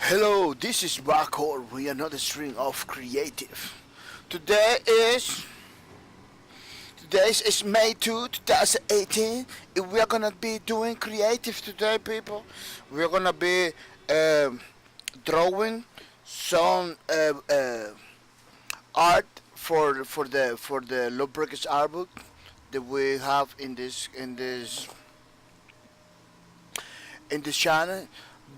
Hello, this is Barcode with another string of creative. Today is today is May 2, 2018. We are gonna be doing creative today, people. We are gonna be um, drawing some art for the low breakage art book that we have in this channel.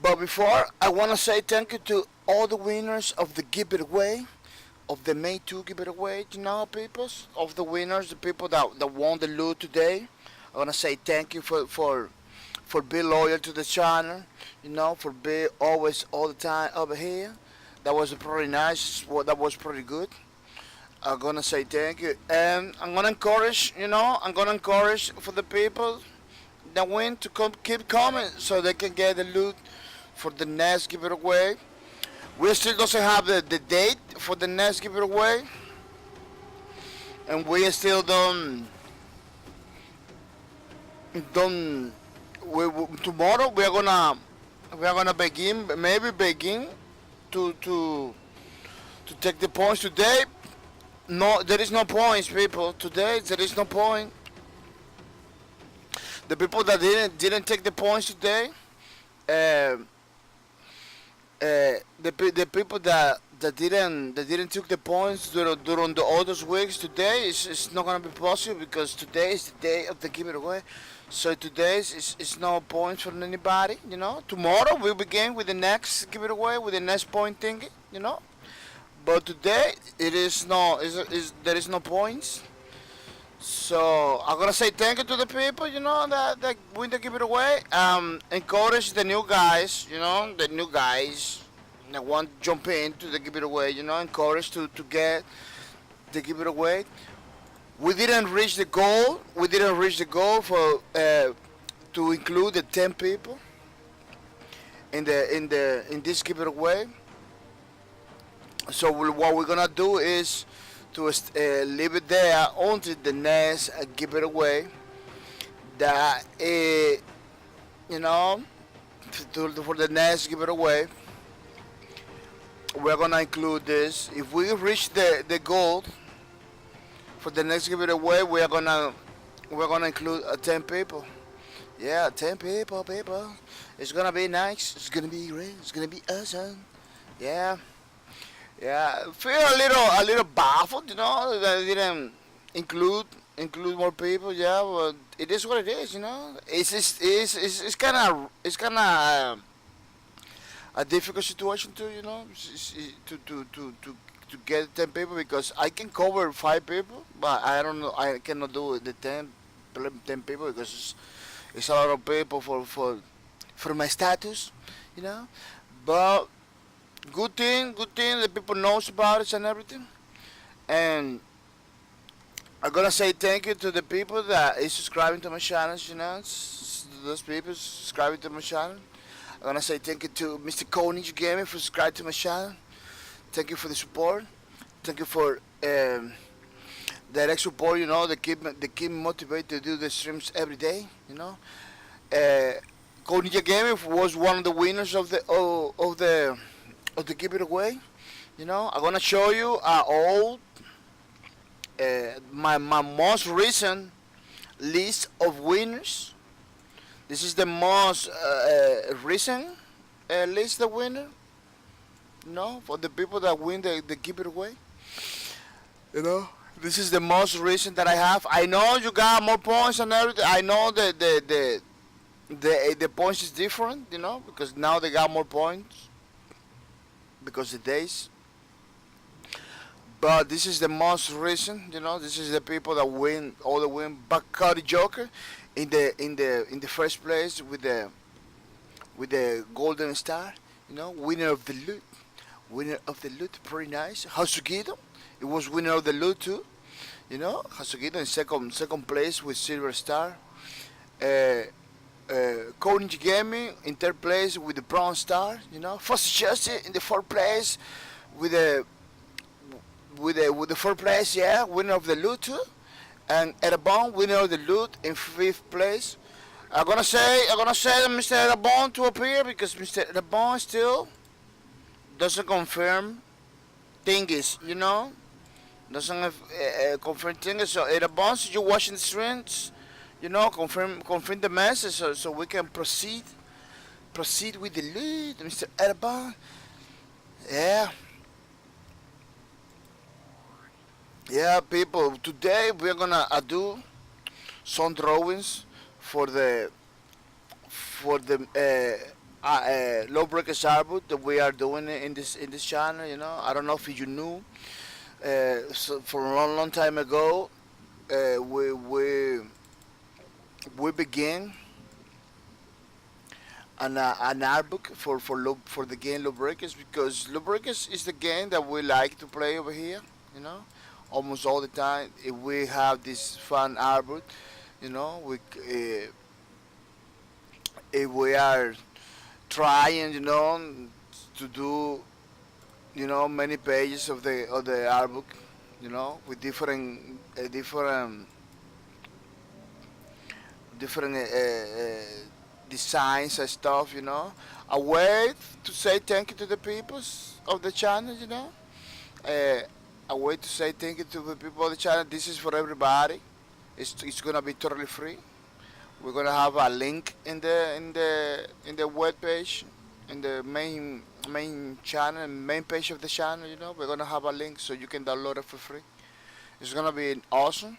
But before, I want to say thank you to all the winners of the giveaway, of the May 2 giveaway, peoples, of the winners, the people that won the loot today. I want to say thank you for being loyal to the channel, for being always all the time over here. That was pretty nice. Well, that was pretty good. I'm gonna say thank you, and I'm gonna encourage for the people that win to keep coming so they can get the loot for the next giveaway. We still doesn't have the date for the next giveaway, and we still don't. Tomorrow we are gonna begin to take the points today. No, there is no points, people. Today there is no point. The people that didn't take the points today, uh, the people that didn't took the points during the other weeks, today is not gonna be possible because today is the day of the giveaway. So today is no points for anybody. Tomorrow we begin with the next giveaway with the next point thingy. But today it is no there is no points. So I'm gonna say thank you to the people, that win the giveaway. Encourage the new guys, that want to jump into the giveaway, encourage to get the giveaway. We didn't reach the goal. We didn't reach the goal for to include the 10 people in this giveaway. So what we're gonna do is to leave it there until the next giveaway. That for the next giveaway, we're gonna include this. If we reach the goal for the next giveaway, we're gonna include 10 people. Yeah, 10 people. It's gonna be nice. It's gonna be great. It's gonna be awesome. Yeah. Yeah, I feel a little baffled, that I didn't include more people. Yeah, but it is what it is, It's kind of a difficult situation too, to get 10 people because I can cover 5 people, but I don't know. I cannot do the 10 people because it's a lot of people for my status, you know. But good thing. The people knows about it and everything. And I'm gonna say thank you to the people that is subscribing to my channel. Those people subscribing to my channel. I'm gonna say thank you to Mr. Koenig Gaming for subscribing to my channel. Thank you for the support. Thank you for direct support. They keep me motivated to do the streams every day. Koenig Gaming was one of the winners of the giveaway. I'm gonna show you my most recent list of winners. This is the most recent list of winners. For the people that win the giveaway. This is the most recent that I have. I know you got more points and everything. I know the points is different. Because now they got more points because the days. But this is the most recent. This is the people that win all the win. Bacardi Joker in the first place with the golden star. Winner of the loot. Winner of the loot, pretty nice. Hasugido, it was winner of the loot too. Hasugido in second place with silver star. Koenig Gaming in third place with the bronze star. First Justice in the fourth place with the fourth place. Yeah, winner of the loot too. And Erebon, winner of the loot in fifth place. I'm gonna say Mr. Erebon to appear because Mr. Erebon still doesn't confirm things, you know, doesn't have, confirm things. So it once you watching the streams, you know, confirm the message, so we can proceed with the lead, Mr. Edabon. Yeah, yeah, people. Today we're gonna do some drawings for the lawbreakers arbor that we are doing in this channel. You know, I don't know if you knew. So for a long time ago, uh, we we we began an art book for the game Lawbreakers, because Lawbreakers is the game that we like to play over here. You know, almost all the time if we have this fun art book. You know, if we are trying, you know, to do, you know, many pages of the art book, you know, with different designs and stuff, you know. A way to say thank you to the peoples of the channel, you know. Uh, a way to say thank you to the people of the channel. This is for everybody. It's gonna be totally free. We're gonna have a link in the web page, in the main channel, main page of the channel. You know, we're gonna have a link so you can download it for free. It's gonna be awesome.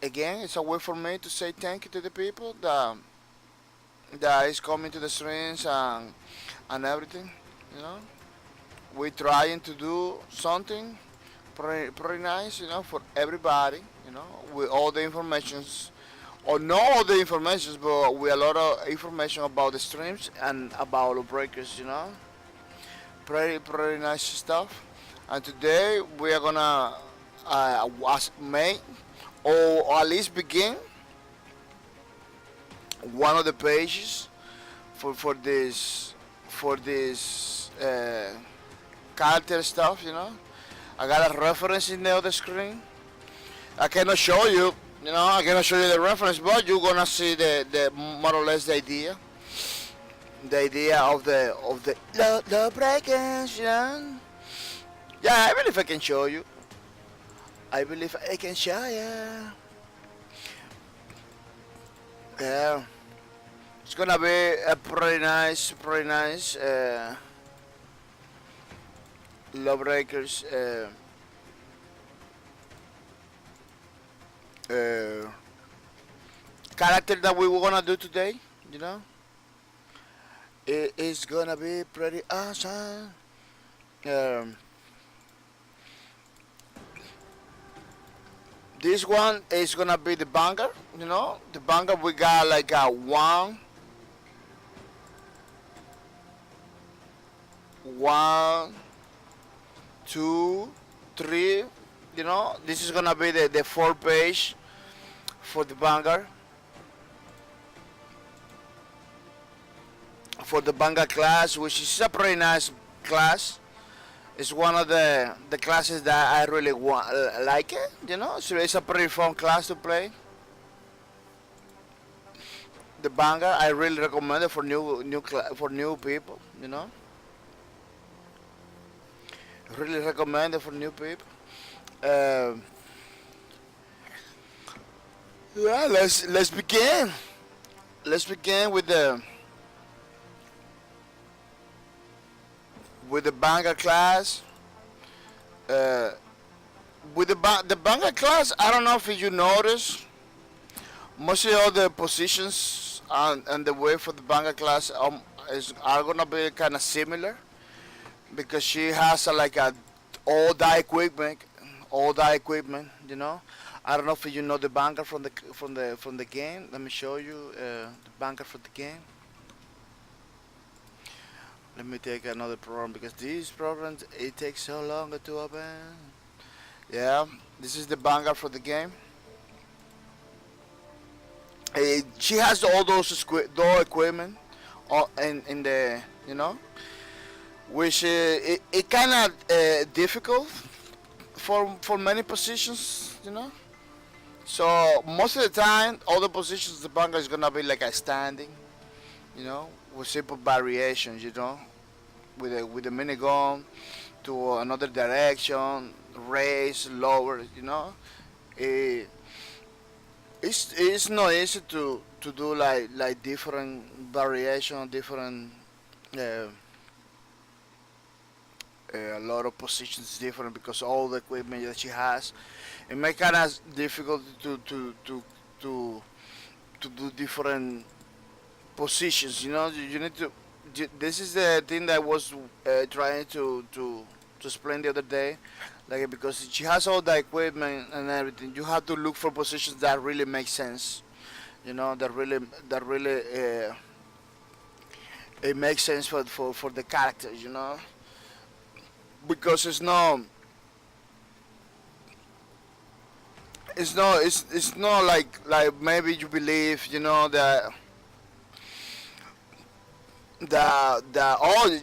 Again, it's a way for me to say thank you to the people that is coming to the streams and everything. You know, we're trying to do something pretty nice. You know, for everybody. You know, with all the informations, or not all the information, but with a lot of information about the streams and about the breakers, you know. Pretty nice stuff. And today we are gonna make, or at least begin one of the pages for this character stuff, you know. I got a reference in the other screen. I cannot show you, you know, I cannot show you the reference, but you're gonna see the more or less the idea of the breakers, you know. Yeah, I believe I can show you. I believe I can show you. Yeah, it's gonna be a pretty nice lawbreakers uh, character that we were gonna do today. You know, it is gonna be pretty awesome. Um, this one is gonna be the banger. You know, the banger we got like a one, two, three. You know, this is gonna be the fourth page for the banger. For the banger class, which is a pretty nice class. It's one of the classes that I really like it. You know, so it's a pretty fun class to play. The banger, I really recommend it for for new people. You know, really recommend it for new people. Um, yeah, let's begin. Let's begin with the banger class. Uh, with the banger class, I don't know if you notice, mostly all the positions and the way for the banger class are gonna be kind of similar, because she has like a all that equipment, You know, I don't know if you know the banger from the game. Let me show you the banger for the game. Let me take another program, because these programs it takes so long to open. Yeah, this is the banger for the game. She has all those door equipment, all in the, you know, which it kind of difficult for many positions, you know. So most of the time, all the positions the bunker is gonna be like a standing, you know, with simple variations, you know. with the minigun to another direction, raise, lower. It, it's not easy to do like different variation, different uh, a lot of positions different because all the equipment that she has. It makes kind of difficult to to do different positions. You need to. This is the thing that I was trying to explain the other day. Like because she has all the equipment and everything, you have to look for positions that really make sense. That really it makes sense for the characters. Because it's not like maybe you believe that oh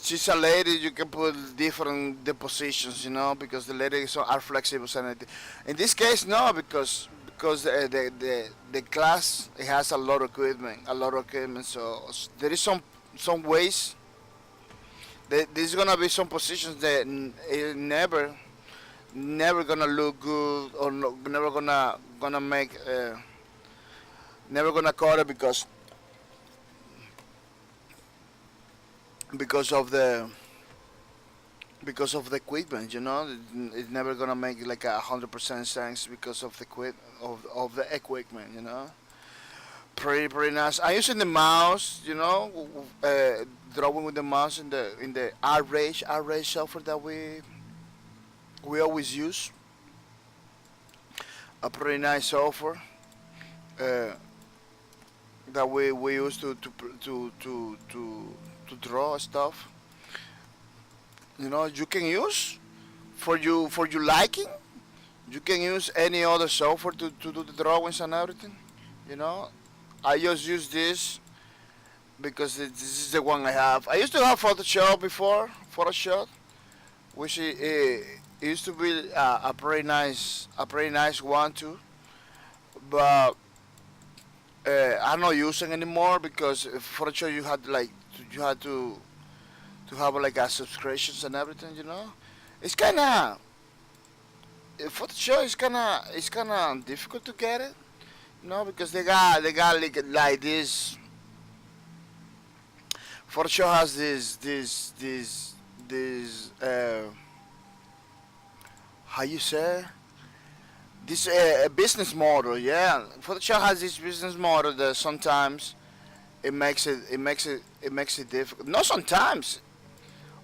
she's a lady, you can put different the positions, because the ladies are flexible and everything. In this case no, because the class, it has a lot of equipment, so there is some ways. There's gonna be some positions that it never gonna look good, or no, never gonna make never gonna cut it because of the because of the equipment. It's never gonna make like 100% sense because of of the equipment. Pretty nice. I'm using the mouse. Drawing with the mouse in the R-Range software that we always use. A pretty nice software uh, that we use to draw stuff. You can use for you liking. You can use any other software to do the drawings and everything. You know, I just use this because this is the one I have. I used to have Photoshop before, Photoshop, which it used to be a pretty nice one too. But I'm not using anymore because Photoshop you had to have like a subscriptions and everything. It's kind of Photoshop is kind of difficult to get it. Because they got like this. Photoshop has this how you say, this business model. Yeah, Photoshop has this business model that sometimes it makes it difficult. Not sometimes,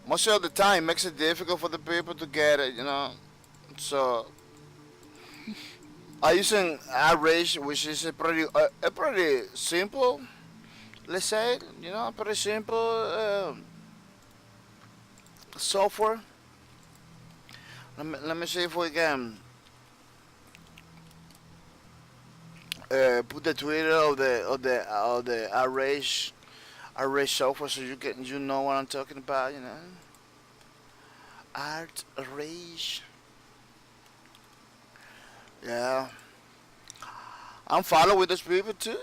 most of the time, it makes it difficult for the people to get it. So I using average, which is a pretty simple, let's say, pretty simple software. Let me see if we can put the Twitter of the array software so you know what I'm talking about. Art array. Yeah, I'm following with those people too.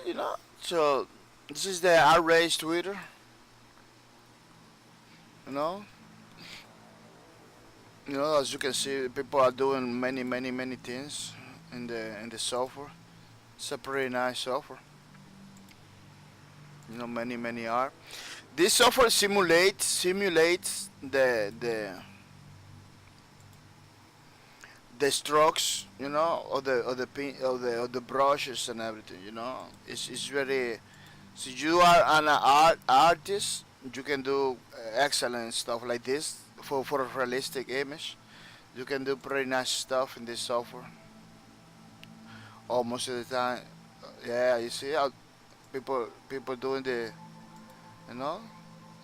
So this is the array Twitter. You know. As you can see, people are doing many, many, many things in the software. It's a pretty nice software. Many, many are. This software simulates the strokes, of the brushes and everything. It's very. So you are an artist, you can do excellent stuff like this for a realistic image. You can do pretty nice stuff in this software. Most of the time, yeah, you see how people doing you know,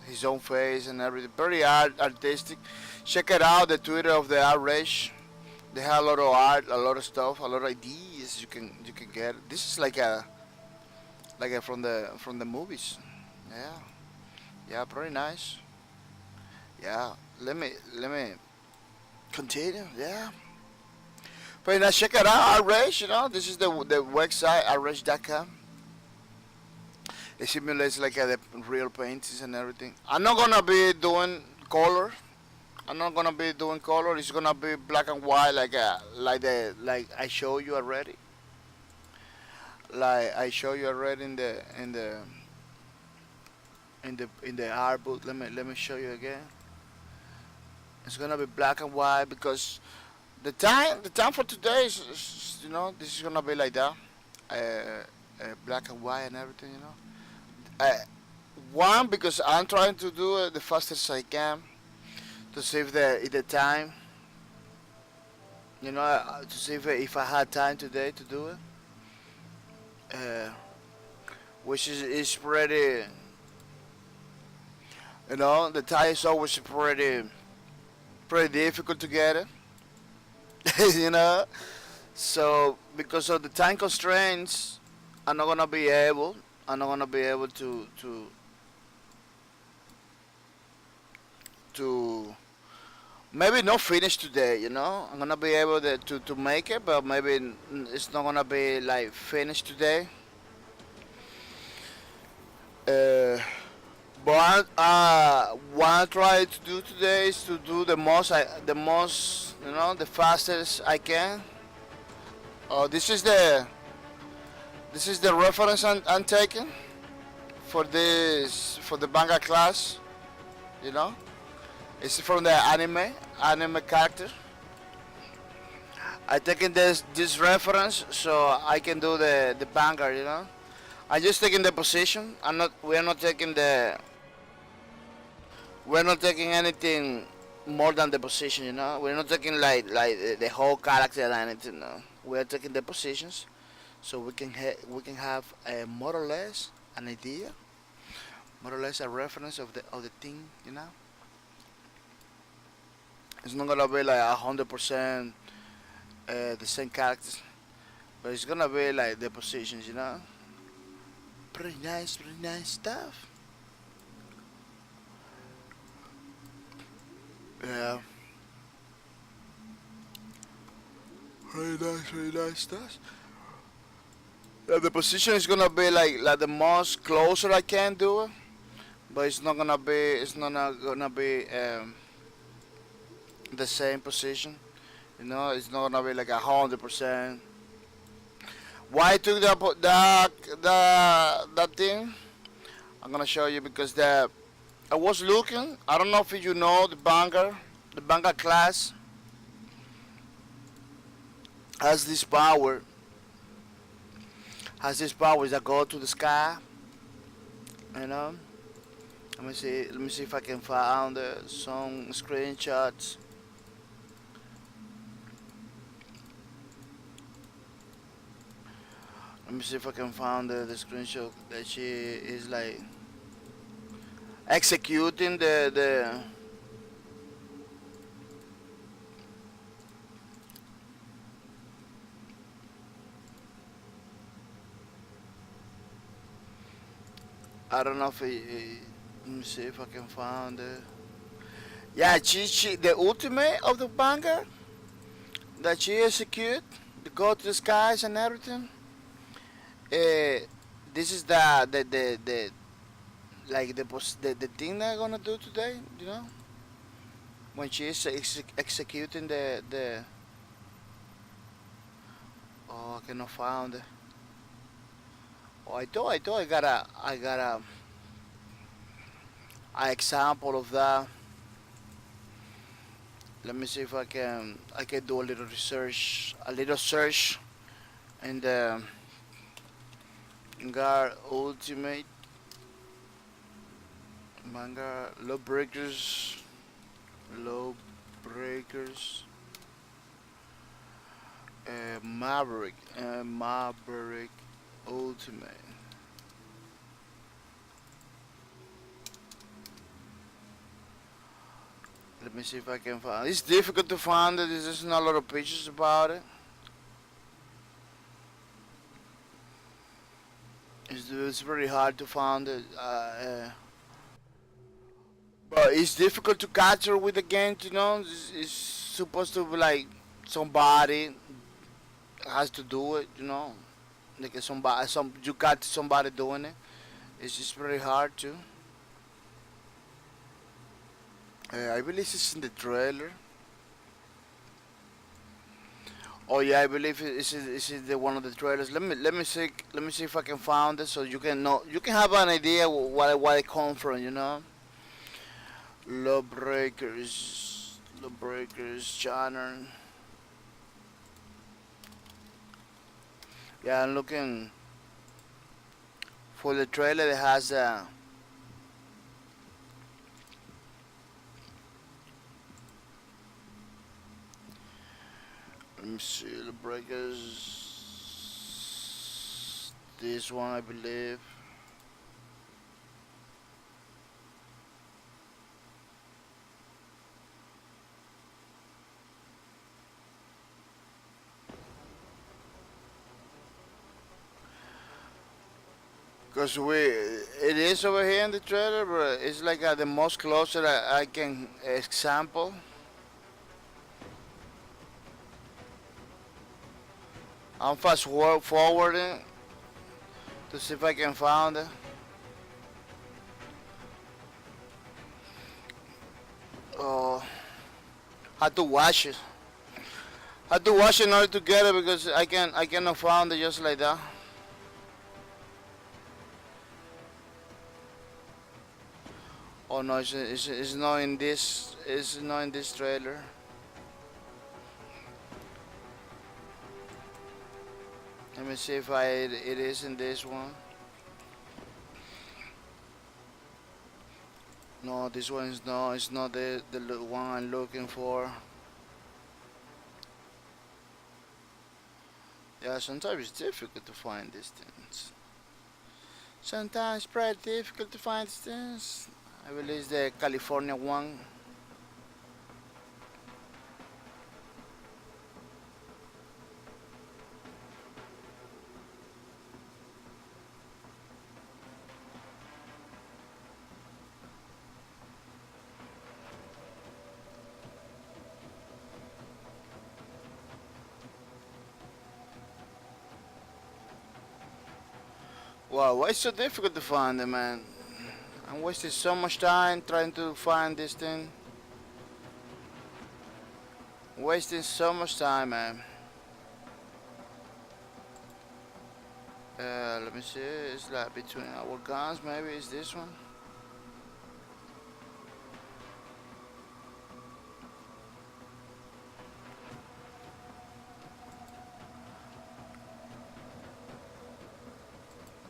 his own face and everything. Very artistic. Check it out, the Twitter of the Outrage. They have a lot of art, a lot of stuff, a lot of ideas you can get. This is like a from the movies. Yeah, yeah, pretty nice. Yeah, let me continue. Yeah, pretty nice. Check it out, Outrage. This is the website outrage.com. It simulates like the real paintings and everything. I'm not gonna be doing color. I'm not gonna be doing color. It's gonna be black and white, like I show you already. Like I show you already in the art book. Let me show you again. It's gonna be black and white because the time for today this is gonna be like that. Black and white and everything. One, because I'm trying to do it the fastest I can to save the time. To see if I had time today to do it, uh, which is pretty. The time is always pretty difficult to get it. you know. So because of the time constraints, I'm not gonna be able. I'm not gonna be able to maybe not finish today. I'm gonna be able to make it, but maybe it's not gonna be like finished today. Uh, but what I try to do today is to do the fastest I can. This is the reference I'm taking for the manga class. You know, it's from the anime character. I taking this reference so I can do the banger. I just taking the position. We're not taking anything more than the position. We're not taking like the whole character or anything. No, we're taking the positions so we can have more or less an idea, more or less a reference of the thing. It's not gonna be like 100% the same characters, but it's gonna be like the positions. Pretty nice stuff. Yeah, pretty nice stuff. The position is gonna be like the most closer I can do it, but it's not gonna be the same position. It's not gonna be like 100%. Why I took that thing? I'm gonna show you because I was looking. I don't know if you know the banger class has this power. Has this power that go to the sky. You know. Let me see. Let me see if I can find some screenshots. Let me see if I can find the screenshot that she is like executing the. I don't know if let me see if I can find it. Yeah, she the ultimate of the banger that she execute, the go to the skies and everything. Uh, this is the like the thing that I'm gonna do today. When she is executing the. Oh, I cannot find it. Oh, I thought I got a example of that. Let me see if I can do a little search in the Guard Ultimate Manga Low Breakers, Maverick Ultimate. Let me see if I can find. It's difficult to find it. There's not a lot of pictures about it. It's very hard to find it. But it's difficult to capture with the game. It's supposed to be like somebody has to do it. Like somebody, you got somebody doing it. It's just very hard to. I believe it's in the trailer. Oh yeah, I believe it's in the one of the trailers. Let me see if I can find it so you can know, you can have an idea what it come from. Lawbreakers, genre. Yeah, I'm looking for the trailer that has let me see, Lawbreakers. This one, I believe. Because it is over here in the trailer, but it's like the most closer I can example. I'm fast forwarding to see if I can find it. Oh, had to watch it. Had to watch it in order to get it because I cannot find it just like that. Oh no, it's not in this. It's not in this trailer. Let me see if it is in this one. No, this one is no. It's not the one I'm looking for. Yeah, sometimes it's difficult to find these things. Sometimes it's pretty difficult to find these things. I believe it's the California one. Wow, why is it so difficult to find them, man? I'm wasting so much time trying to find this thing. Wasting so much time, man. Let me see. It's like between our guns. Maybe it's this one.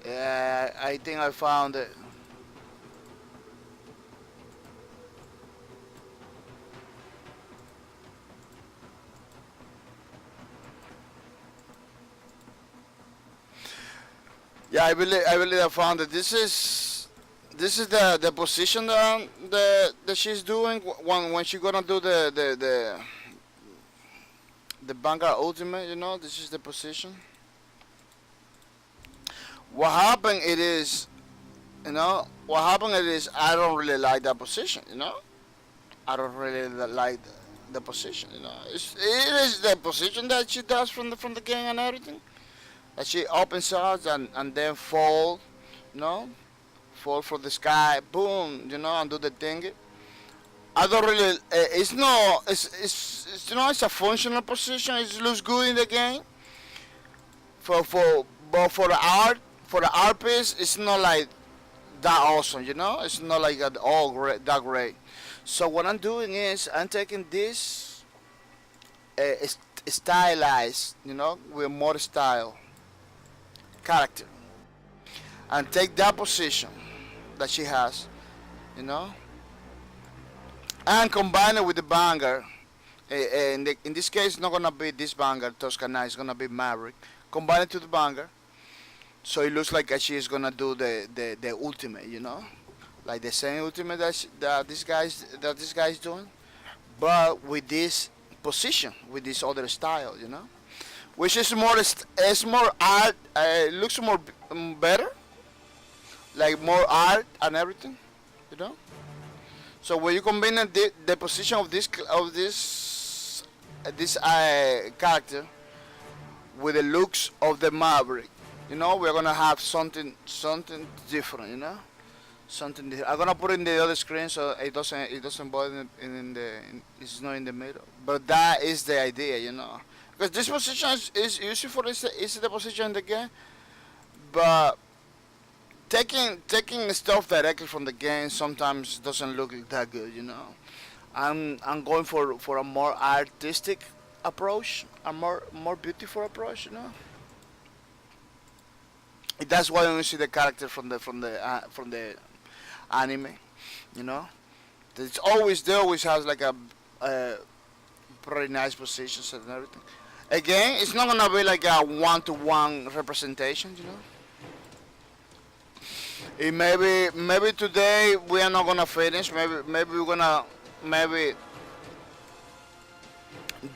Yeah, I think I found it. Yeah, I believe I found it. This is the position that she's doing when she gonna do the Vanguard Ultimate. This is the position. What happened? It is, what happened? It is I don't really like that position. I don't really like the position. It is the position that she does from the game and everything. That she opens out and then fall, you know, fall from the sky, boom, and do the thing. I don't really. It's no. It's a functional position. It looks good in the game. But for the art piece, it's not like that awesome. It's not like all great, that great. So what I'm doing is I'm taking this stylized, with more style character, and take that position that she has, you know, and combine it with the banger. In this case, it's not gonna be this banger Toscana. It's gonna be Maverick. Combine it to the banger, so it looks like she is gonna do the ultimate, like the same ultimate that this guy's doing, but with this position, with this other style, which is more it's more art. It looks more better, like more art and everything, you know. So when you combine the position of this character with the looks of the Maverick, You know, we're gonna have something different. You know, I'm gonna put it in the other screen so it doesn't bother it's not in the middle. But that is the idea, you know, because this position is useful for is the position in the game, but taking stuff directly from the game sometimes doesn't look that good, you know. I'm going for a more artistic approach, a more beautiful approach, you know. That's why when you see the character from the anime, you know, they always has like a pretty nice positions and everything. Again, it's not gonna be like a one-to-one representation, you know. Maybe today we are not gonna finish. Maybe we're gonna maybe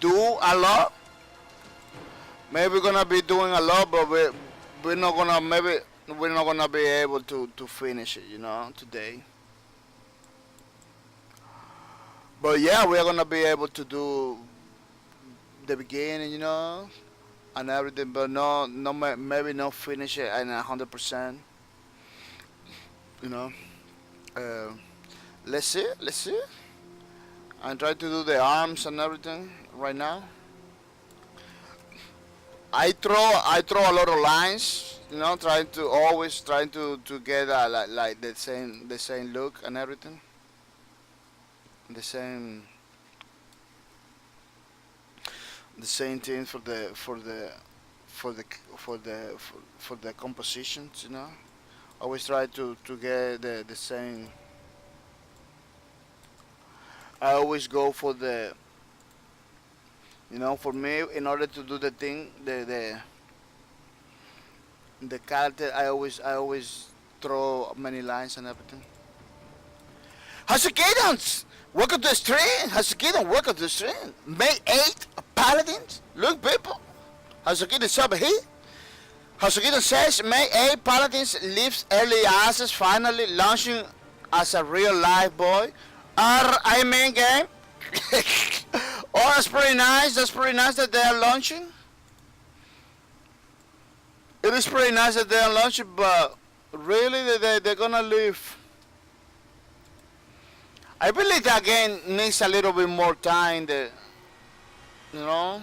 do a lot. Maybe we're gonna be doing a lot, but we're not gonna maybe we're not gonna be able to finish it, you know, today. But yeah, we're gonna be able to do the beginning, you know, and everything. But maybe not finish it at 100%, you know. Uh, let's see. I'm trying to do the arms and everything right now. I throw a lot of lines, you know, trying to get like the same look and everything, the same the same thing for the compositions, you know. Always try to get the same. I always go for the, you know, for me in order to do the thing the character I always throw many lines and everything. How's welcome to the stream. Welcome to the stream. May 8th, Paladins. Look, people. How's over here? How's says May 8th, Paladins leaves early access, finally launching as a real life boy. I mean game. Oh, that's pretty nice. That's pretty nice that they are launching. It is pretty nice that they are launching, but really they're gonna leave. I believe that game needs a little bit more time. You know.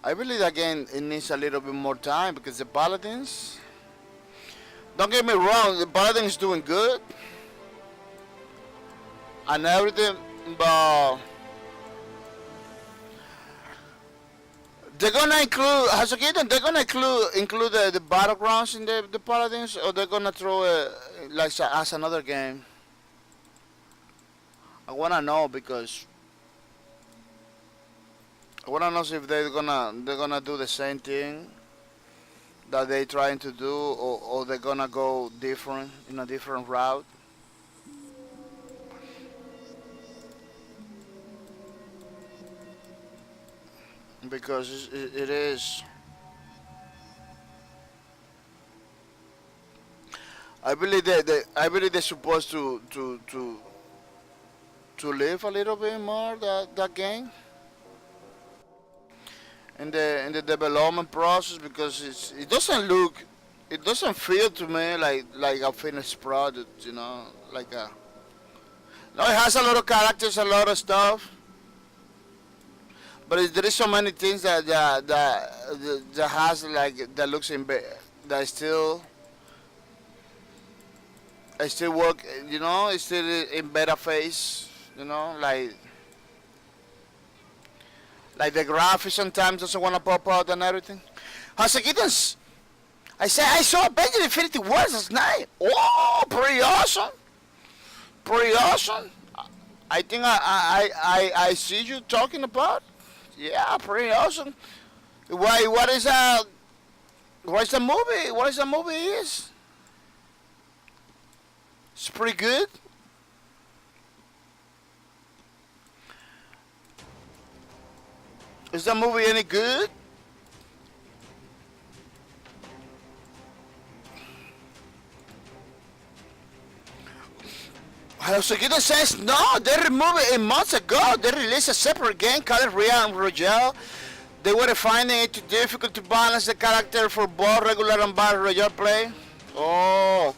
I believe that game it needs a little bit more time because the Paladins. Don't get me wrong, the Paladin is doing good and everything, but they're gonna include they're gonna include the battlegrounds in the Paladins, or they're gonna throw it like as another game. I wanna know because I wanna know if they're gonna do the same thing that they trying to do, or they're gonna go different in a different route. Because it is. I believe they're supposed to live a little bit more that game in the development process, because it doesn't feel to me like a finished product, you know, like a. No, it has a lot of characters, a lot of stuff, but there is so many things that has like that looks in that still I still work, you know, it's still in beta phase, you know, like the graphics sometimes doesn't want to pop out and everything. How's it getting? I saw Benjamin Infinity Wars last night. Oh, pretty awesome. Pretty awesome. I think I see you talking about. Yeah, pretty awesome. Why? What is What is the movie? What is the movie is? It's pretty good. Is the movie any good? Hosokito says no, they removed it months ago. They released a separate game called Real Royale. They were finding it too difficult to balance the character for both regular and battle royale play. Oh.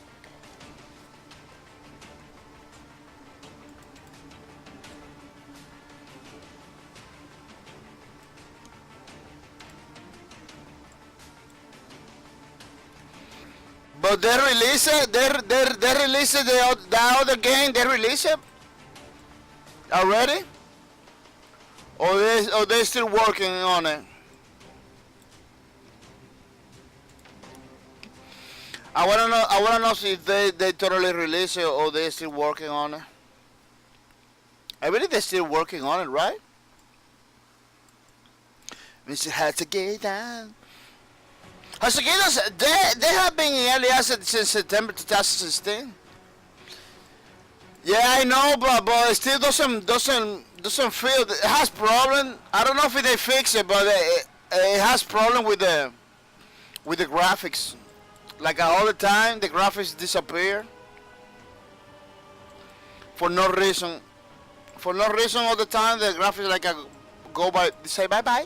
But they release it. They release it. The other game. They release it already. Or they still working on it. I wanna know. I wanna know if they totally release it or they still working on it. I believe they're still working on it, right? Mr. Hatagata. Hasagitos, they have been in early access since September 2016. Yeah, I know, but it still doesn't feel. It has problem. I don't know if they fix it, but it has problem with the graphics. Like all the time, the graphics disappear for no reason. For no reason, all the time the graphics like go by. They say bye bye.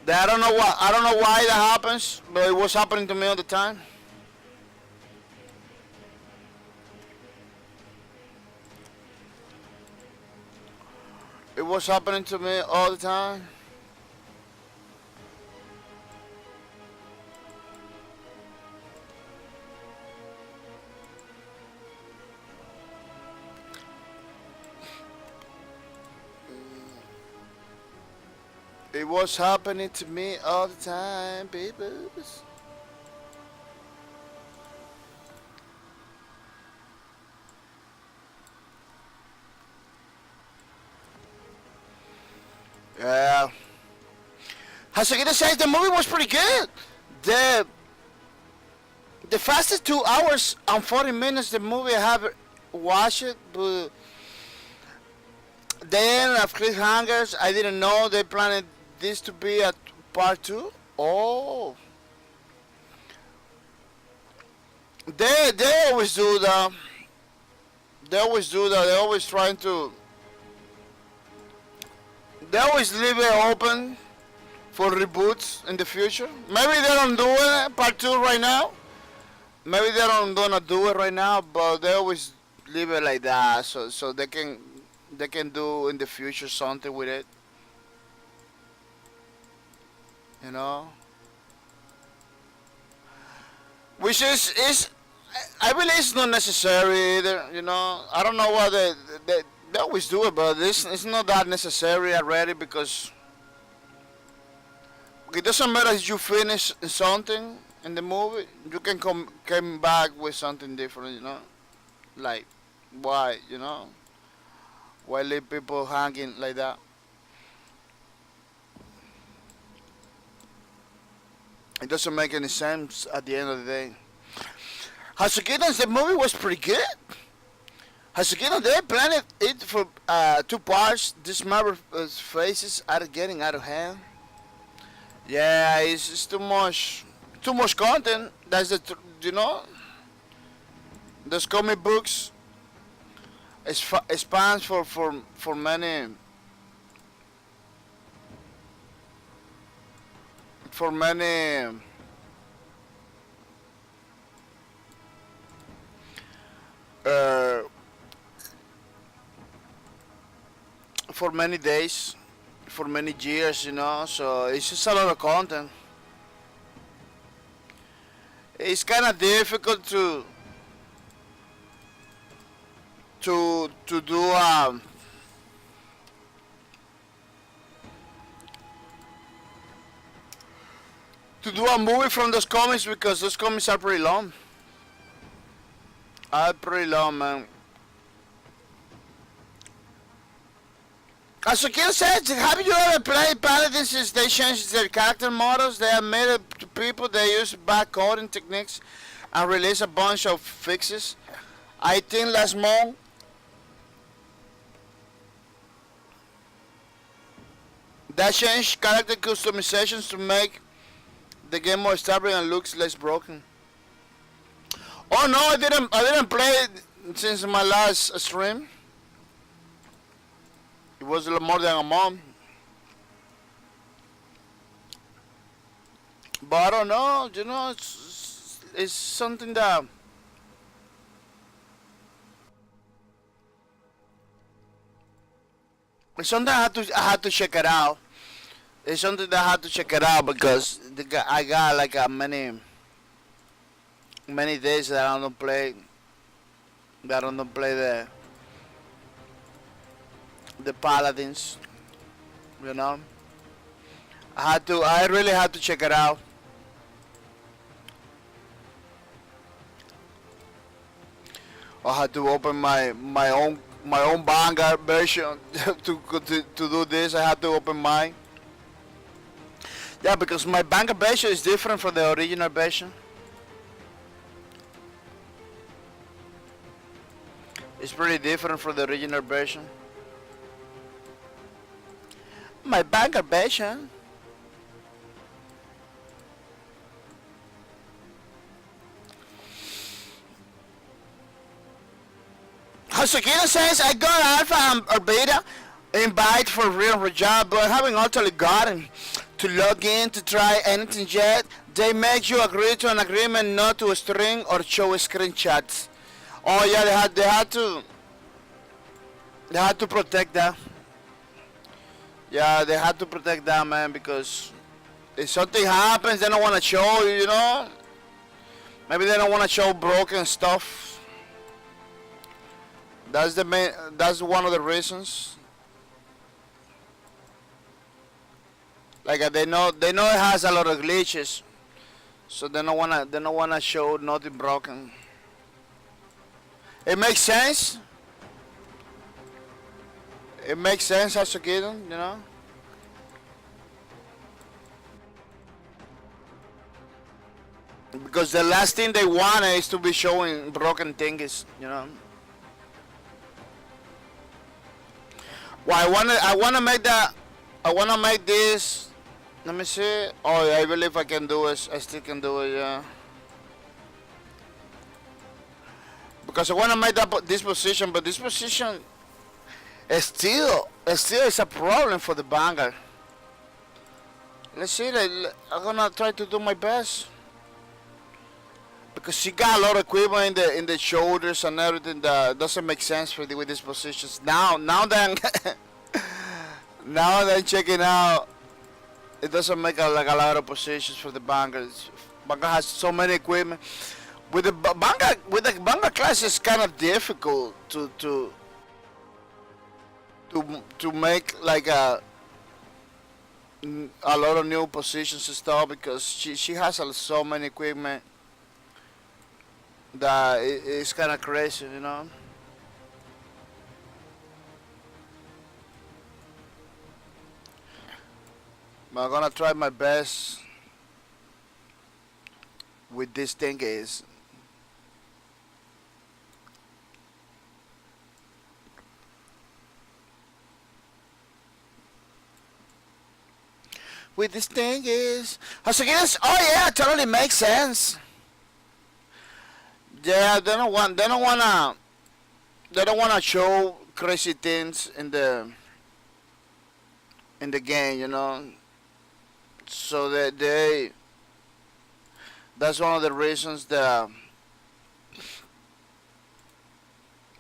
I don't know why that happens, but it was happening to me all the time. It was happening to me all the time. It was happening to me all the time, baby. Yeah. Hasagita says the movie was pretty good. The fastest 2 hours and 40 minutes the movie I have watched it, but then of cliffhangers, I didn't know they planned this to be a part 2. Oh. They always do that. They always do that. They're always trying to. They always leave it open for reboots in the future. Maybe they don't do it part 2 right now. Maybe they don't gonna do it right now, but they always leave it like that, so they can do in the future something with it. You know, which is I believe it's not necessary either. You know, I don't know why they always do it, but it's not that necessary already because it doesn't matter if you finish something in the movie, you can come back with something different. You know, like why, you know, why leave people hanging like that? It doesn't make any sense at the end of the day. Hasukino, the movie was pretty good. Hasukino, they planned it for 2 parts. This Marvel faces are getting out of hand. Yeah, it's too much content. That's you know, those comic books spans for many for many uh, for many days, for many years, you know. So it's just a lot of content. It's kind of difficult to do a movie from those comics because those comics are pretty long. Pretty long, man. As Akil said, have you ever played Paladins since they changed their character models? They have made it to people, they use back coding techniques and release a bunch of fixes. I think last month that changed character customizations to make the game more stable and looks less broken. Oh no, I didn't play it since my last stream. It was more than a month. But I don't know, you know, it's something that it's something I had to check it out. It's something that I had to check it out because I got like many days that I don't play the paladins, you know. I really had to check it out. I had to open my own Vanguard version to do this. I had to open mine. Yeah, because my Vanguard version is different from the original version. It's pretty different from the original version. My Vanguard version. Hasukina says, I got alpha or beta invite for real job, but haven't actually gotten to log in to try anything yet. They make you agree to an agreement not to string or show screenshots. Oh yeah, they had to protect that. Yeah, they had to protect that, man, because if something happens, they don't want to show you know. Maybe they don't want to show broken stuff. That's one of the reasons. Like they know it has a lot of glitches, so they don't wanna show nothing broken. It makes sense. It makes sense as a kid, you know. Because the last thing they want is to be showing broken things, you know. Well, I wanna make that. I wanna make this. Let me see. Oh, yeah, I believe I can do it. I still can do it. Yeah. Because I wanna make this position, but this position is still is a problem for the banger. Let's see. I'm gonna try to do my best. Because she got a lot of equipment in the shoulders and everything that doesn't make sense for with these positions. Now that now that I'm checking out, it doesn't make like a lot of positions for the bangers. Banger has so many equipment. With the banger class, it's kind of difficult to make like a lot of new positions and stuff because she has so many equipment. That it's kind of crazy, you know. But I'm gonna try my best with this thing is. With this thing is. Oh yeah, totally makes sense. Yeah, they don't wanna show crazy things in the game, you know. So that that's one of the reasons that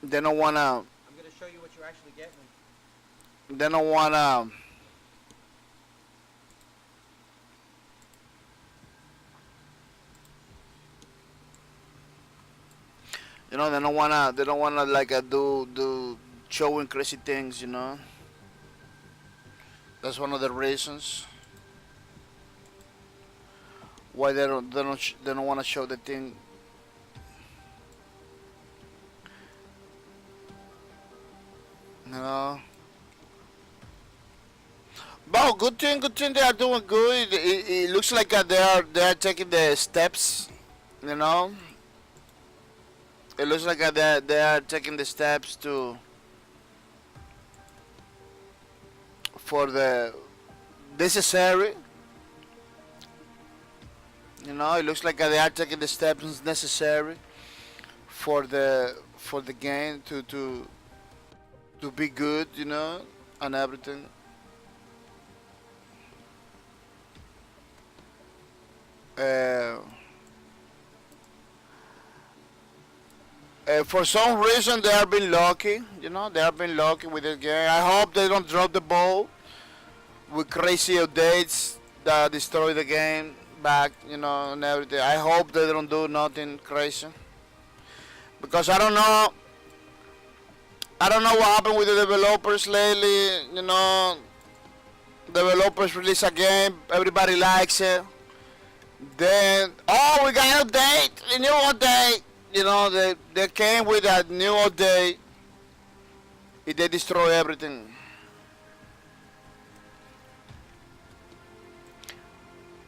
they don't wanna. I'm gonna show you what you're actually getting. They don't wanna. You know, they don't wanna like do showing crazy things, you know. That's one of the reasons why they don't wanna show the thing. You know. But good thing they are doing good. It looks like they are taking the steps, you know. It looks like they are taking the steps for the necessary You know, it looks like they are taking the steps necessary for the game to be good. You know, and everything. Uh, for some reason, they have been lucky. You know, they have been lucky with this game. I hope they don't drop the ball with crazy updates that destroy the game back. You know, and everything. I hope they don't do nothing crazy because I don't know. I don't know what happened with the developers lately. You know, developers release a game, everybody likes it. Then, oh, we got an update, a new update. You know, they came with a new update. They destroy everything.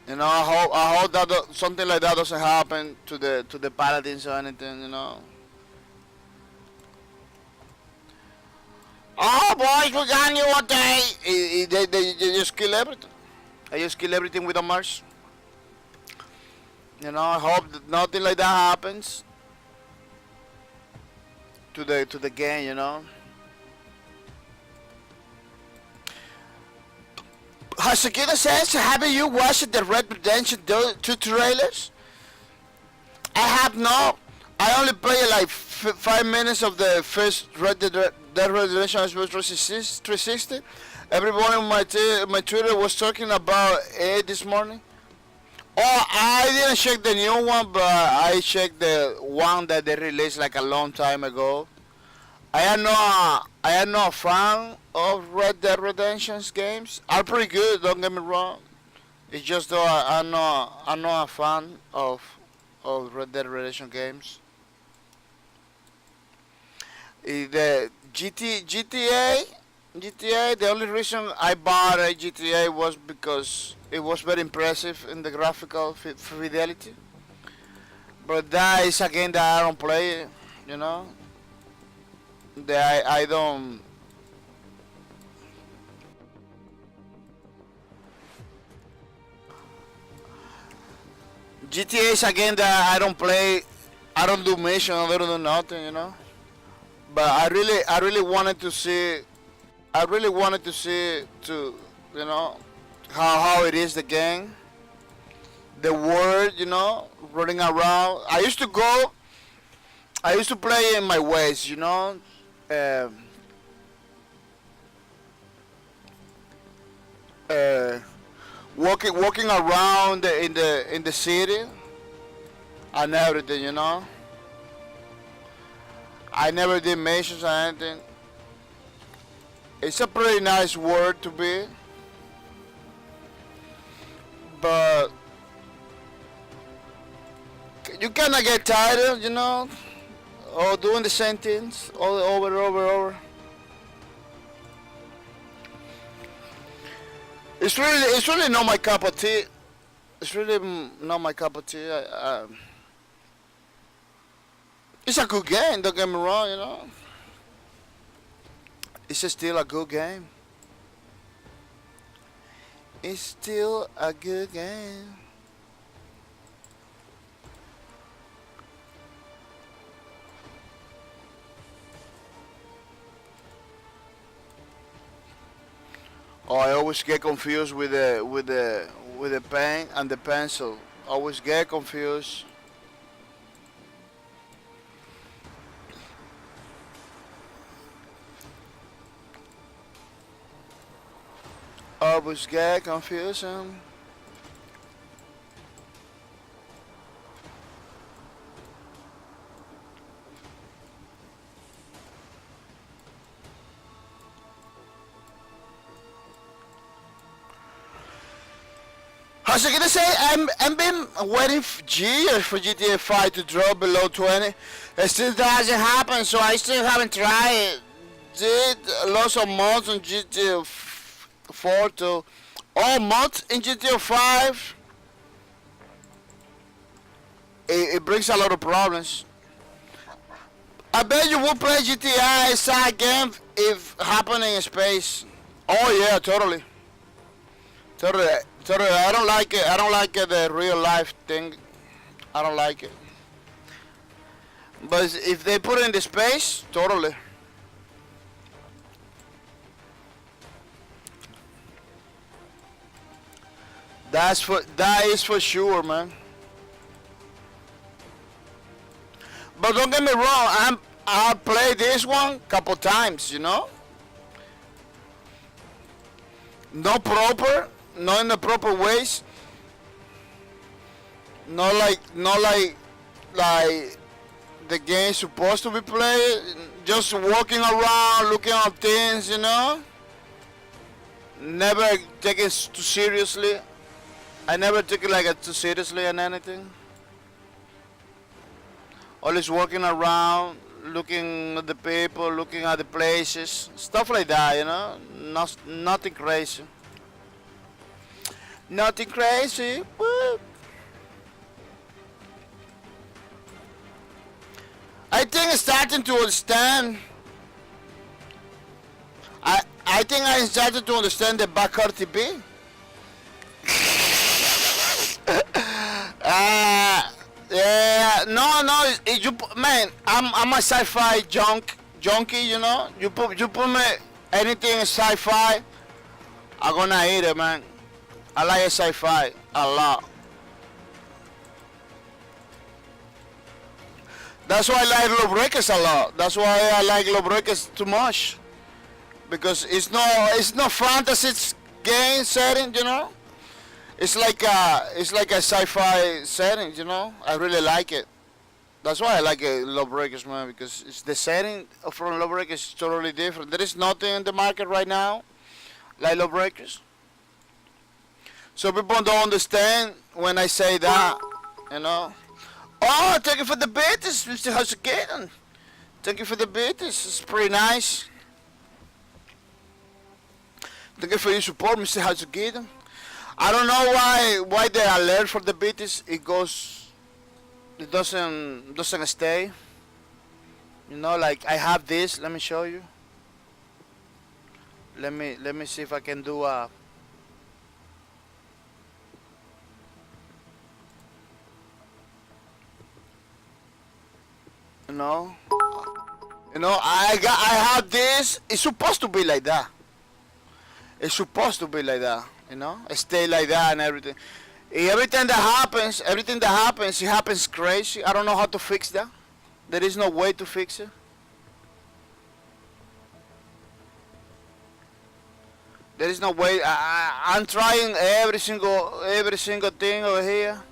You know, I hope that something like that doesn't happen to the paladins or anything. You know. Oh, boys, we got a new update. They just kill everything. They just kill everything with a march. You know, I hope that nothing like that happens to the game. You know. Hasakita says, haven't you watched the Red Redemption 2 trailers? I have not. I only played like 5 minutes of the first Red Dead Redemption Xbox 360. Everyone on my Twitter was talking about it this morning. Oh, I didn't check the new one, but I checked the one that they released like a long time ago. I am not a fan of Red Dead Redemption's games. Are pretty good, don't get me wrong. It's just though I'm not a fan of Red Dead Redemption games. The GTA, the only reason I bought a GTA was because it was very impressive in the graphical fidelity. But that is a game that I don't play, you know. That I don't. GTA is a game that I don't play. I don't do mission. I don't do nothing, you know. But I really wanted to see. I really wanted to see you know, how it is the game, the world, you know, running around. I used to play in my ways, you know. Uh, uh, walking around in the city and everything, you know. I never did missions or anything. It's a pretty nice world to be, but you kinda get tired, you know, of doing the same things all over and over. It's really not my cup of tea. It's really not my cup of tea. It's a good game, don't get me wrong, you know. It's still a good game. It's still a good game. Oh, I always get confused with the pen and the pencil. Always get confused. Always get confusing. How's it gonna say? I'm been waiting for years for GTA 5 to drop below 20. It still hasn't happened, so I still haven't tried. Did lots of mods on GTA 4 to all mods in GTA 5. It brings a lot of problems. I bet you would play GTA side game if happening in space. Oh yeah, totally. Totally, I don't like it. I don't like it, the real life thing. I don't like it. But if they put it in the space, totally. That is for sure, man. But don't get me wrong, I played this one couple times, you know. No proper, not in the proper ways. Not like the game's supposed to be played. Just walking around, looking at things, you know. Never take it too seriously. I never took it like too seriously and anything. Always walking around, looking at the people, looking at the places, stuff like that, you know. Nothing crazy. Nothing crazy. Woo. I think I'm starting to understand. I think I started to understand the backyard TV. Yeah, no, man, I'm a sci-fi junkie, you know. You put me anything sci-fi, I'm gonna eat it, man. I like sci-fi a lot. That's why I like Lawbreakers a lot. That's why I like Lawbreakers too much, because it's no fantasy game setting, you know. It's like a sci-fi setting, you know. I really like it. That's why I like Lawbreakers, man, because it's the setting from Lawbreakers is totally different. There is nothing in the market right now like Lawbreakers. So people don't understand when I say that, you know. Oh, thank you for the beats, Mr. Hussein. Thank you for the beats. It's pretty nice. Thank you for your support, Mr. Hussein. I don't know why the alert for the beats it doesn't stay. You know, like I have this. Let me show you. Let me see if I can do a. You know, I have this. It's supposed to be like that. It's supposed to be like that. You know, stay like that and everything. Everything that happens, it happens crazy. I don't know how to fix that. There is no way to fix it. There is no way. I'm trying every single thing over here.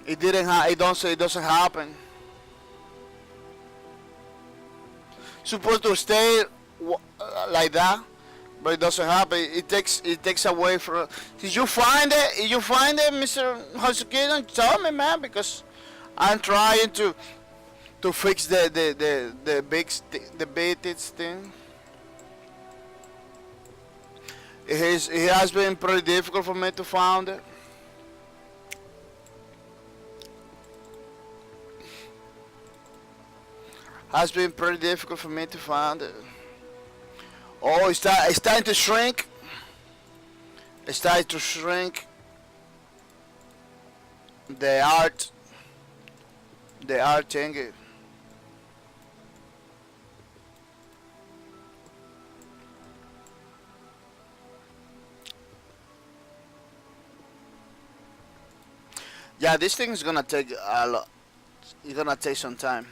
It didn't. It doesn't happen. Supposed to stay like that, but it doesn't happen. It takes away from. Did you find it? Did you find it, Mr. Hussein? Tell me, man, because I'm trying to fix the big thing. It has been pretty difficult for me to find it. Has been pretty difficult for me to find it. Oh, it's starting to shrink. It's starting to shrink. The art thing. Yeah, this thing is gonna take a lot. It's gonna take some time.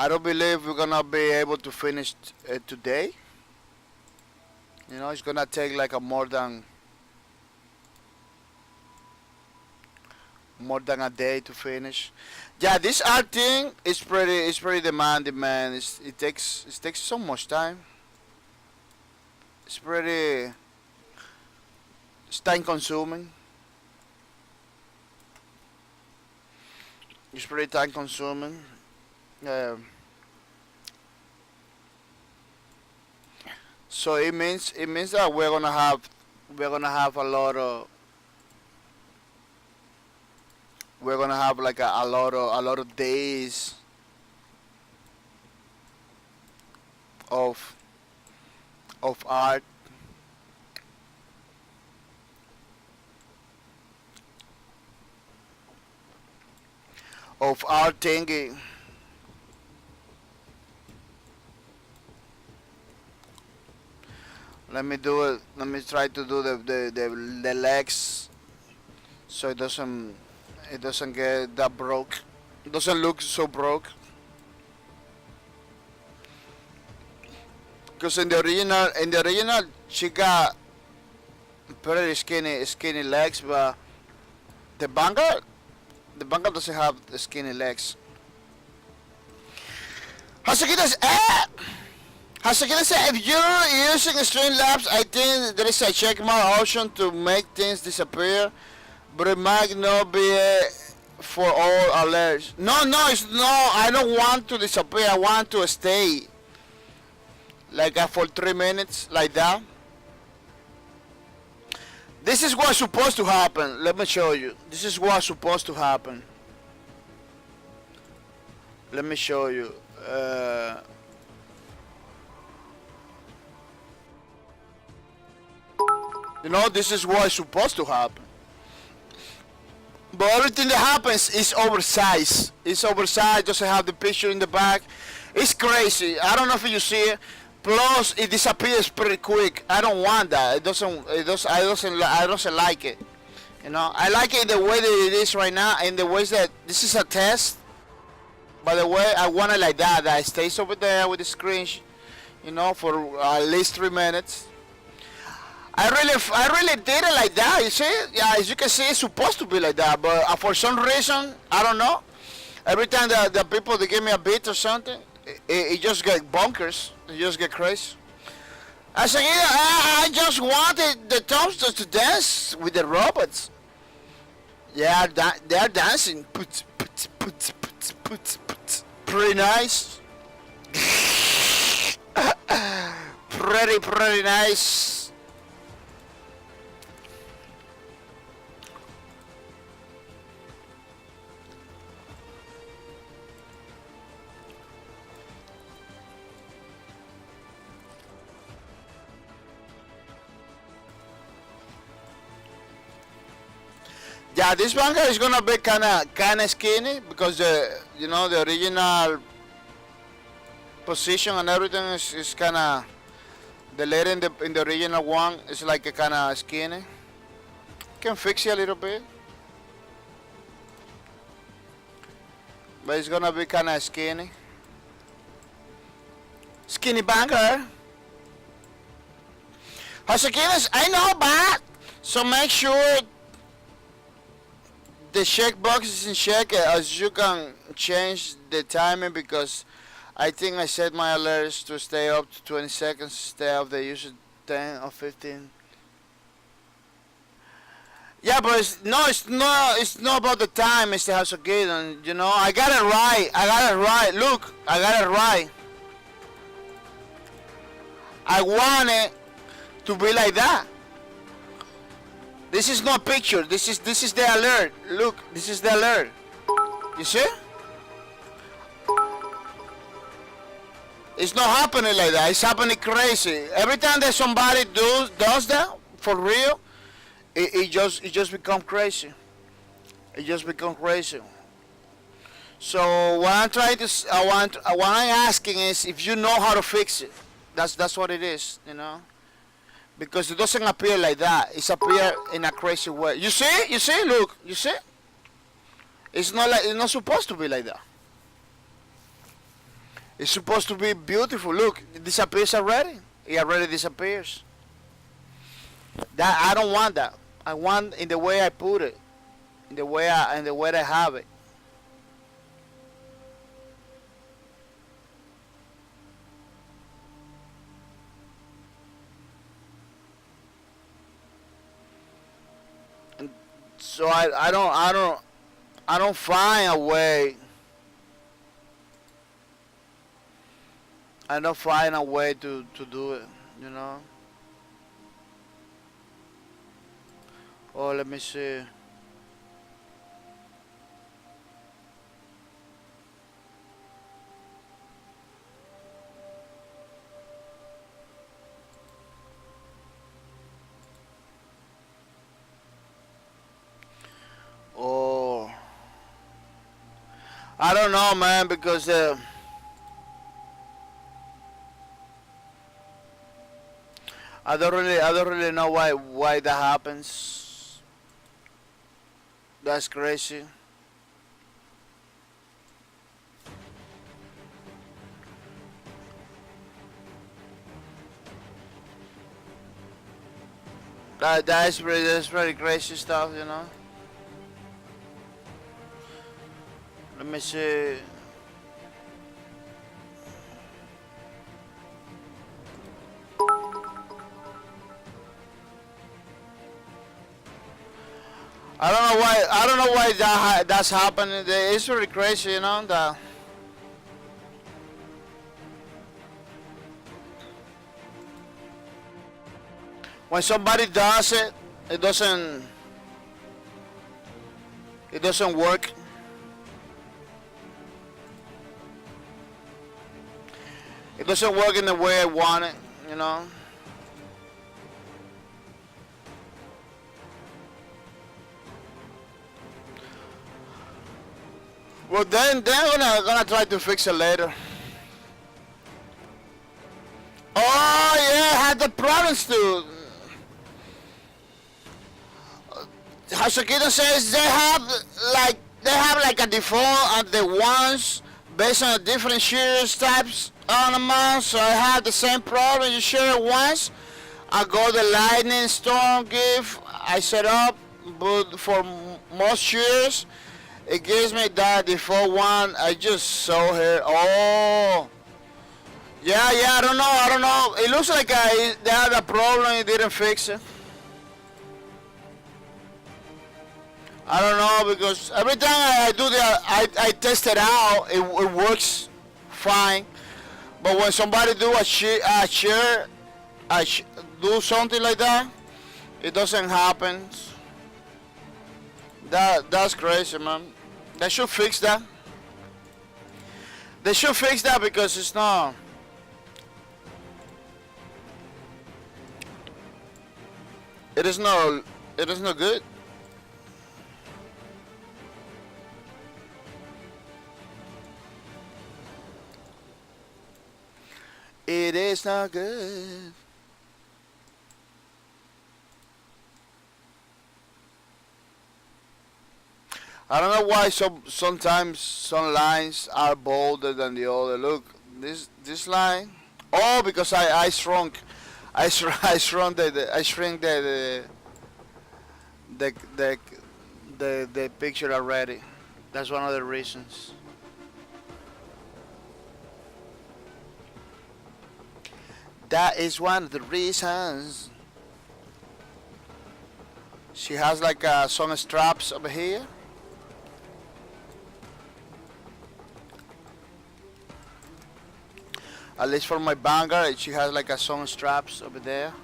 I don't believe we're gonna be able to finish it today. You know, it's gonna take like a more than a day to finish. Yeah, this art thing is pretty demanding, man. It takes so much time. It's pretty it's time consuming. It's pretty time consuming. Um, so it means that we're gonna have a lot of we're gonna have like a lot of days of art. of our thingy. Let me do it. Let me try to do the legs so it doesn't get that broke. It doesn't look so broke. Because in the original, she got pretty skinny legs, but the Vanguard, the Vanguard doesn't have skinny legs. Hasekidas, if you're using Streamlabs, I think there is a checkmark option to make things disappear, but it might not be for all alerts. No, I don't want to disappear. I want to stay like for 3 minutes, like that. This is what's supposed to happen. Let me show you. This is what's supposed to happen. Let me show you. You know, this is what's supposed to happen. But everything that happens is oversized. It's oversized, doesn't have the picture in the back. It's crazy. I don't know if you see it. Plus, it disappears pretty quick. I don't want that. I don't like it. You know, I like it the way that it is right now, and the ways that this is a test. By the way, I want it like that. That it stays over there with the screen, you know, for at least 3 minutes. I really did it like that. You see? Yeah, as you can see, it's supposed to be like that. But for some reason, I don't know. Every time the people they give me a beat or something, it just get bonkers. It just get crazy. I said, yeah, I just wanted the toasters to dance with the robots. Yeah, they're dancing. Pretty nice. Pretty nice. Yeah, this manga is gonna be kinda skinny because the original position and everything is kinda the letter in the original one is like a kinda skinny. Can fix it a little bit, but it's gonna be kinda skinny. Skinny banger. Hasekinas, I know, but so make sure the checkbox is in check as you can change the timing because I think I set my alerts to stay up to 20 seconds instead of the usual 10 or 15. Yeah, but it's not about the time, Mr. Hasekidan. You know, I got it right. Look, I got it right. I want it to be like that. This is not picture. This is the alert. Look, this is the alert. You see? It's not happening like that. It's happening crazy. Every time that somebody does that for real, it just become crazy. It just become crazy. So what I'm trying to what I'm asking is if you know how to fix it. That's what it is. You know. Because it doesn't appear like that. It's appear in a crazy way. You see, look, you see? It's not supposed to be like that. It's supposed to be beautiful. Look, it disappears already. It already disappears. That I don't want that. I want in the way I put it. In the way I have it. So I don't find a way. I don't find a way to do it, you know. Oh, let me see. Oh. I don't know, man, because I don't really know why that happens. That's crazy. That's pretty crazy stuff, you know. Let me see. I don't know why. I don't know why that's happening. It's really crazy, you know. That when somebody does it, it doesn't. It doesn't work. It doesn't work in the way I want it, you know. Well, then they're gonna try to fix it later. Oh yeah, I had the problems too. Hasakita says they have like a default on the ones based on the different shears types on the mouse. So I had the same problem. You share it once. I go the lightning storm give. I set up, but for most shears, it gives me that default one. I just saw here. Oh. Yeah, I don't know. It looks like they had a problem. It didn't fix it. I don't know because every time I do that, I test it out. It works fine. But when somebody do do something like that, it doesn't happen. That's crazy, man. They should fix that. They should fix that because it's not. It is no. It is not good. It is not good. I don't know why sometimes some lines are bolder than the other. Look, this line. Oh, because I shrunk. I shrunk I shrink the the the picture already. That's one of the reasons. That is one of the reasons. She has like some straps over here. At least for my banger, she has like some straps over there.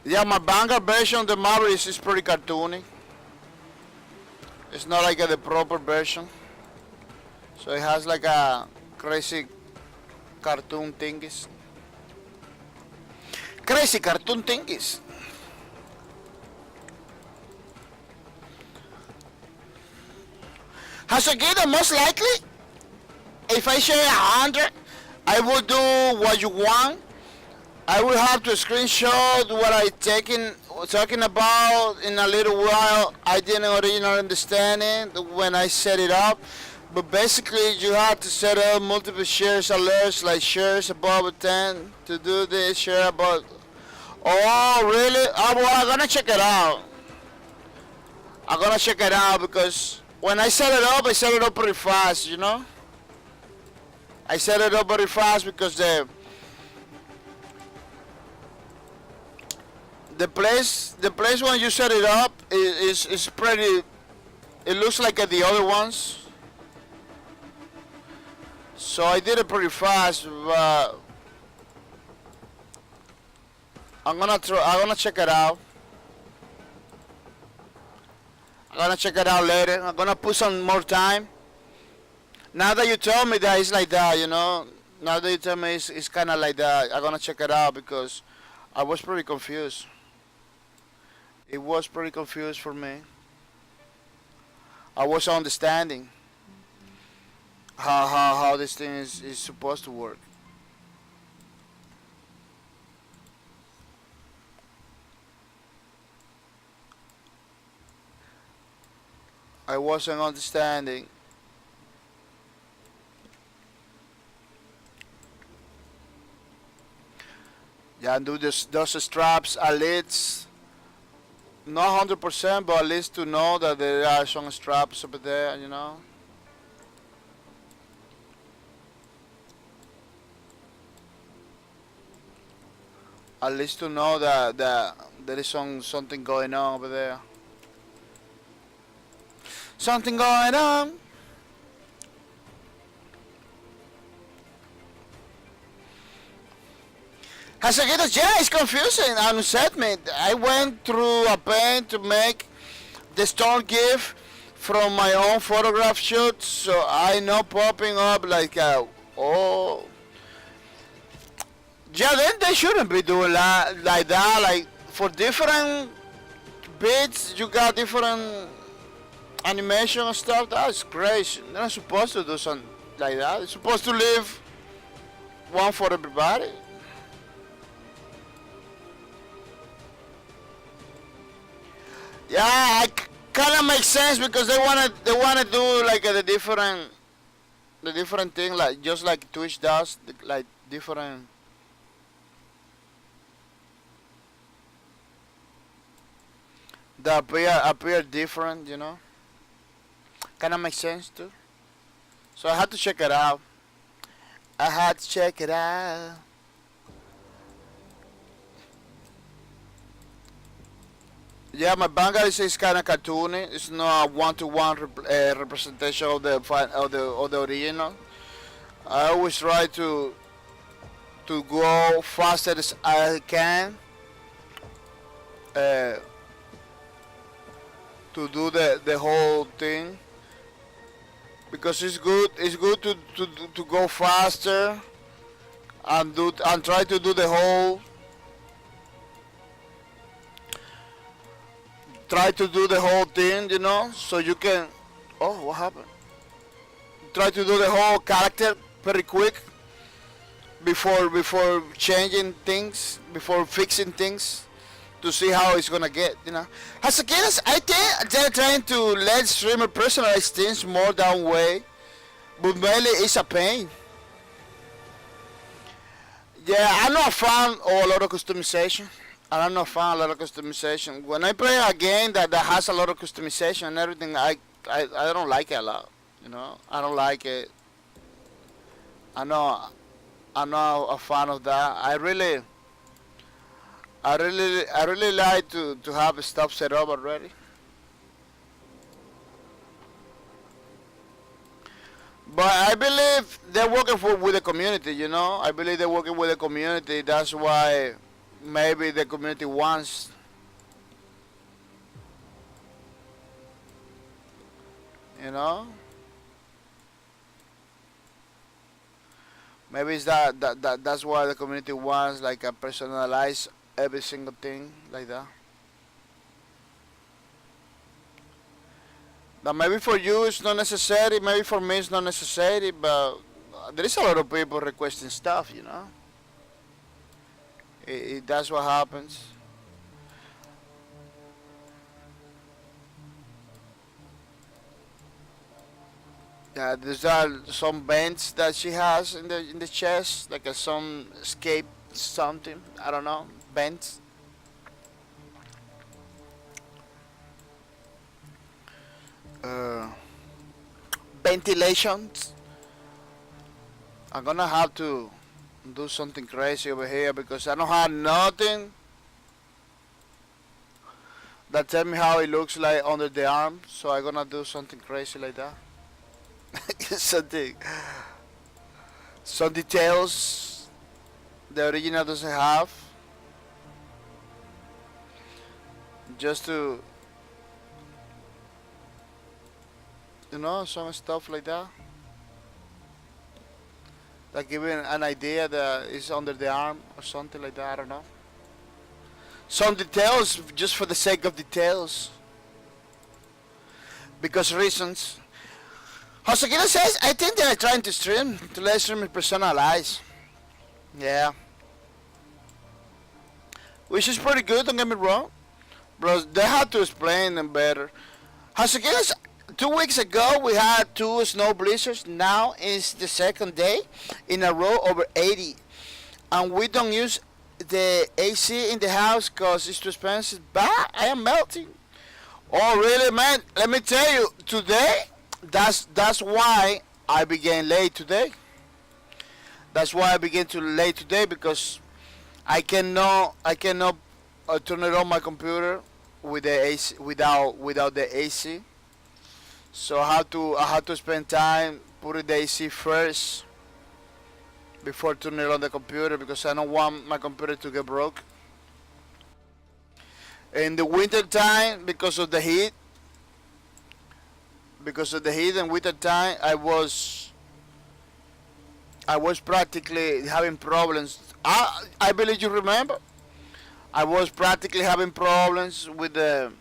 Yeah, my banger version of the Mavericks is pretty cartoony. It's not like the proper version. So it has like a crazy cartoon thingies. Crazy cartoon thingies. Hasagita, most likely, if I say 100, I will do what you want. I will have to screenshot what I talking about in a little while. I didn't originally understand it when I set it up. But basically, you have to set up multiple shares alerts, like shares above 10 to do this, share above. Oh, really? Oh, well, I'm gonna check it out. I'm gonna check it out because when I set it up pretty fast, you know? I set it up very fast because the place when you set it up is pretty. It looks like the other ones. So I did it pretty fast, but I'm gonna check it out. I'm gonna check it out later. I'm gonna put some more time. Now that you told me that it's like that, you know. Now that you tell me it's kind of like that, I'm gonna check it out because I was pretty confused. It was pretty confused for me. I was understanding how this thing is supposed to work. I wasn't understanding. Yeah, and do this, those straps at least, not 100%, but at least to know that there are some straps over there, you know. At least to know that there is something going on over there. Something going on. As a kid, yeah, it's confusing and upset me. I went through a pain to make the store gift from my own photograph shoots, so I know popping up like oh, yeah, then they shouldn't be doing like that. Like for different bits, you got different animation and stuff. That's crazy. They're not supposed to do something like that. They're supposed to leave one for everybody. Yeah, it kind of makes sense because they wanna do like the different thing, like just like Twitch does, like different. That appear different, you know. Kind of makes sense too. So I had to check it out. I had to check it out. Yeah, my Vanguard is kind of cartoony. It's not a one-to-one representation of the original. I always try to go faster as I can uh, to do the whole thing because it's good to go faster and try to do the whole thing, you know, so you can. Oh, what happened? Try to do the whole character very quick before changing things, before fixing things, to see how it's gonna get, you know. As a kid, I think they're trying to let streamer personalize things more that way, but mainly it's a pain. Yeah, I'm not a fan of a lot of customization. I'm not a fan of a lot of customization. When I play a game that has a lot of customization and everything, I don't like it a lot. You know, I don't like it. I know I'm not a fan of that. I really like to have stuff set up already. But I believe they're working with the community, you know. I believe they're working with the community. That's why maybe the community wants, you know. Maybe it's that's why the community wants like a personalized every single thing like that. But maybe for you it's not necessary. Maybe for me it's not necessary. But there is a lot of people requesting stuff, you know. That's what happens. Yeah, there's some bends that she has in the chest, like some escape something. I don't know, bends. Uh, Ventilations. I'm gonna have to do something crazy over here because I don't have nothing that tell me how it looks like under the arm. So I'm gonna do something crazy like that. something, some details the original doesn't have, just to, you know, some stuff like that. Like giving an idea that it's under the arm or something like that. I don't know. some details just for the sake of details. Because reasons. Josegino says, I think they are trying to stream, to let stream is personalized. Yeah. Which is pretty good, don't get me wrong. But they have to explain them better. Josegino, 2 weeks ago we had 2 snow blizzards. Now is the second day in a row over 80. And we don't use the AC in the house because it's too expensive. But I am melting. Oh really, man? Let me tell you, today, that's why I began late today. That's why I began to late today, because I cannot turn it on my computer with the AC without the AC. So I have to spend time putting the AC first before turning it on the computer, because I don't want my computer to get broke. In the winter time, because of the heat and winter time, I was practically having problems. I believe you remember. I was practically having problems with the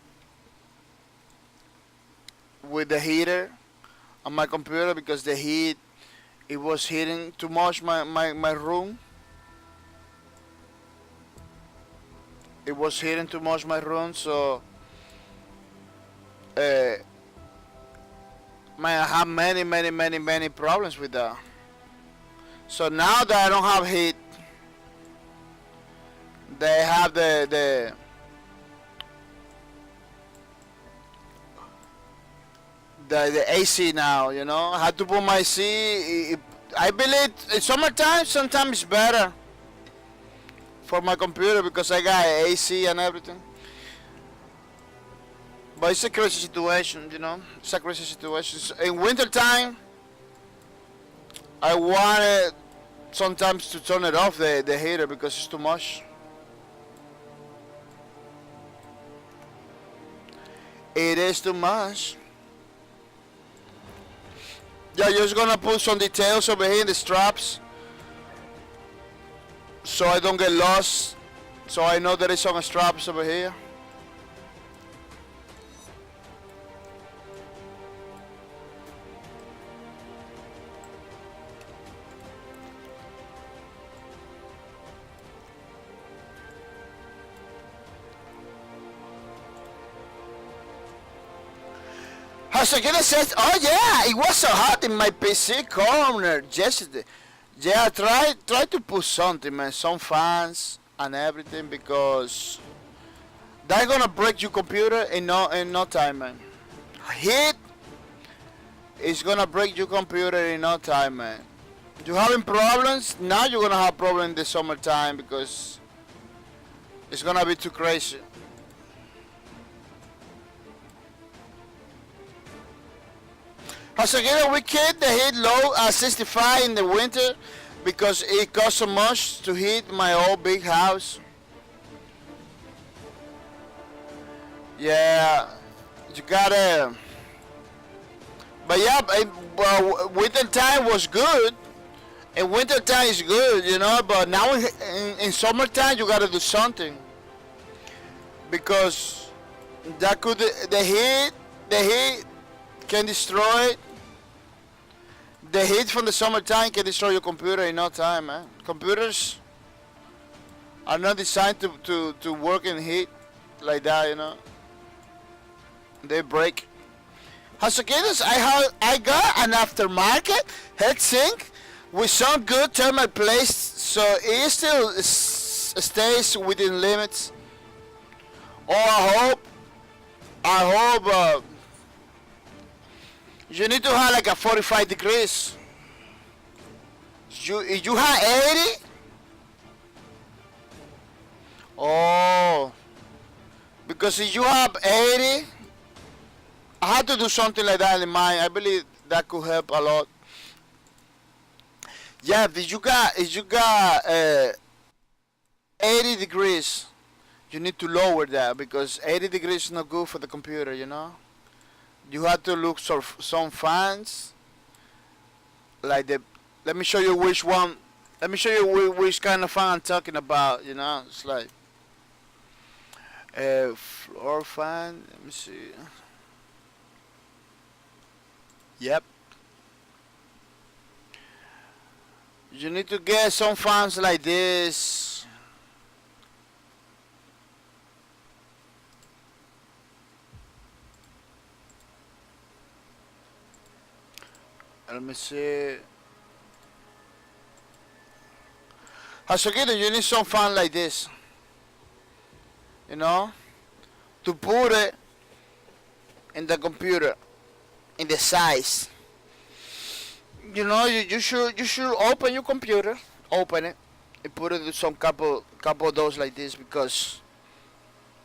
heater on my computer, because the heat, it was heating too much my room. It was heating too much my room, so man, I have many problems with that. So now that I don't have heat, they have the AC now, you know. I had to put my AC. I believe in summertime sometimes it's better for my computer, because I got AC and everything. But it's a crazy situation, you know. It's a crazy situation. In winter time, I wanted sometimes to turn it off, the heater, because it's too much. It is too much. Yeah, just gonna put some details over here in the straps, so I don't get lost. So I know there is some straps over here. Hasagina says, oh yeah, it was so hot in my PC corner yesterday. Yeah, try to put something, man, some fans and everything, because that's gonna break your computer in no time, man. Heat is gonna break your computer in no time, man. You having problems? Now you're gonna have problems in the summertime, because it's gonna be too crazy. Again, we keep the heat low at 65 in the winter, because it costs so much to heat my old big house. Yeah, you gotta. But yeah, well, winter time was good, and winter time is good, you know. But now in summertime, you gotta do something, because that could the heat can destroy. The heat from the summertime can destroy your computer in no time, man. Computers are not designed to work in heat like that, you know. They break. Hasukinas, I got an aftermarket heatsink with some good thermal plates, so it still stays within limits. Oh, I hope. You need to have like a 45 degrees. You have 80? Oh. Because if you have 80, I have to do something like that in mine. I believe that could help a lot. Yeah, if you got 80 degrees, you need to lower that, because 80 degrees is not good for the computer, you know. You have to look for some fans, like the. Let me show you which one. Let me show you which kind of fan I'm talking about. You know, it's like Floor fan. Let me see. Yep. You need to get some fans like this. Let me see. Hasogito, you need some fan like this. You know? To put it in the computer. In the size. You know, you should open your computer. Open it. And put it in some couple of those like this because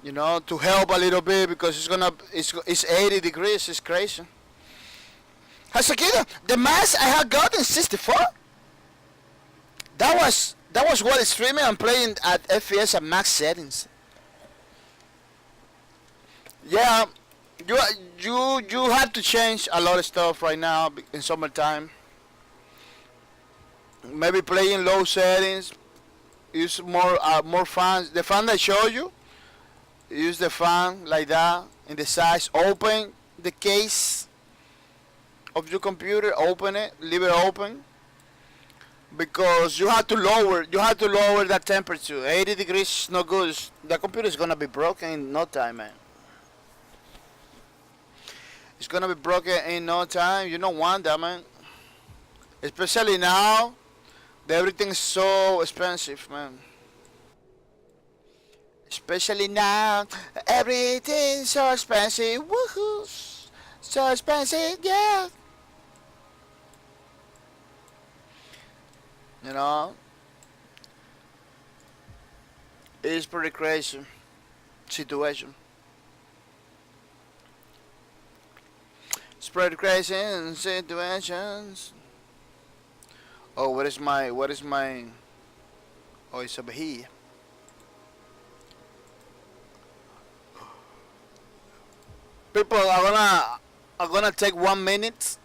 you know to help a little bit because it's 80 degrees. It's crazy. Hasogito, the mask I had got in 64. That was what streaming and playing at FPS at max settings. Yeah, you you have to change a lot of stuff right now in summertime. Maybe play in low settings. Use more fans. The fan I show you. Use the fan like that in the size. Open the case of your computer. Open it. Leave it open because you have to lower that temperature. 80 degrees is no good. The computer is gonna be broken in no time, man. It's gonna be broken in no time. You don't want that, man. Especially now, everything's so expensive, man. Especially now, everything's so expensive. Woohoo! So expensive, yeah. You know, it's pretty crazy situation. It's pretty crazy situations. Oh, what is my? Oh, it's over here. People are gonna take 1 minute.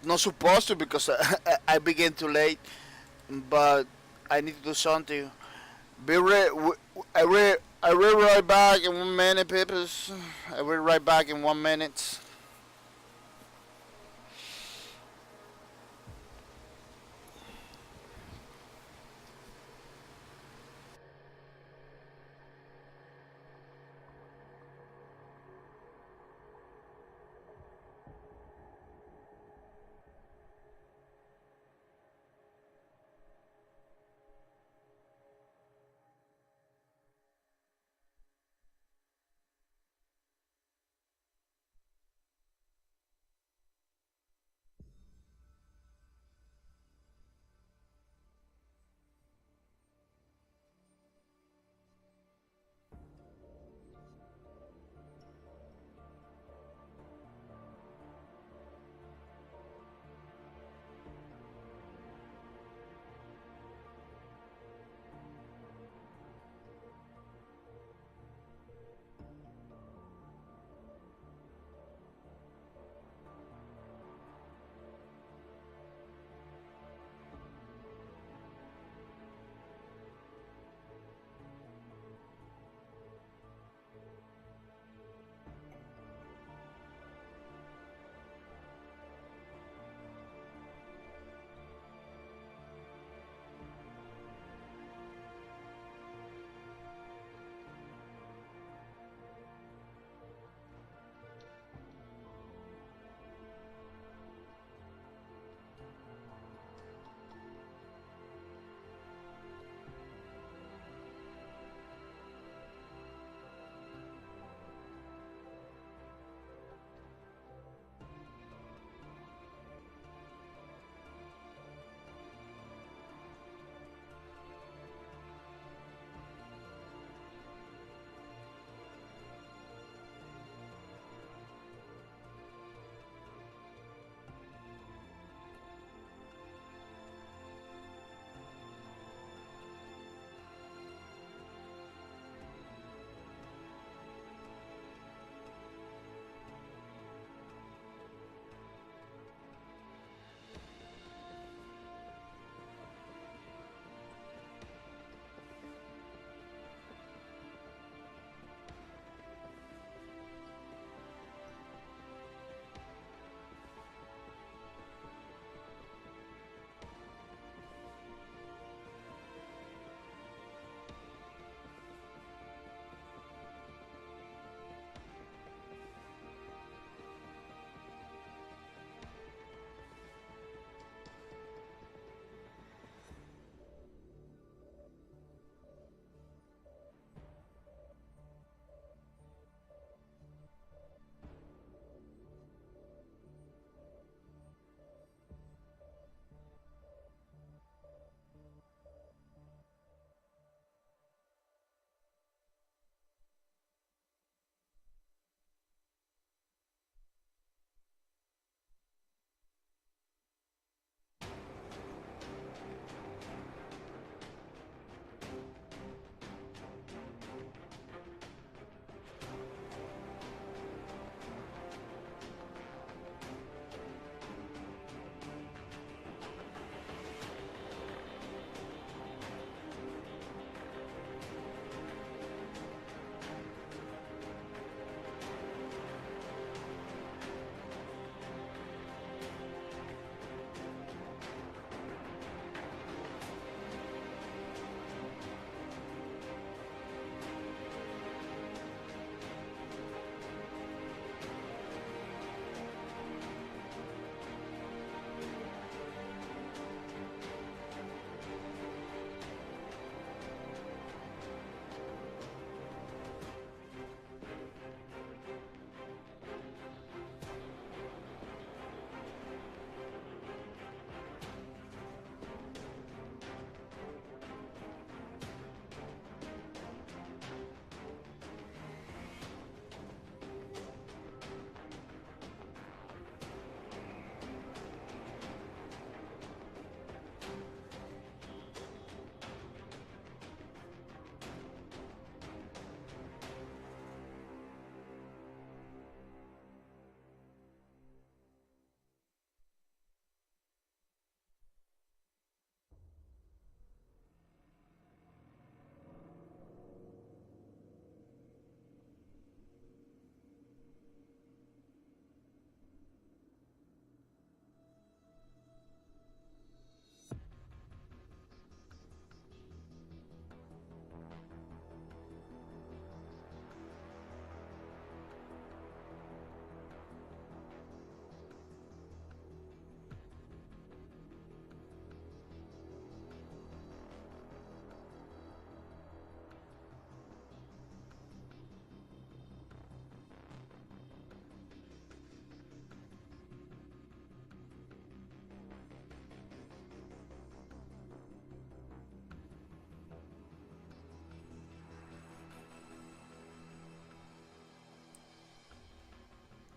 Not supposed to because I began too late, but I need to do something. Be re- I will right back in 1 minute, people. I will right back in 1 minute.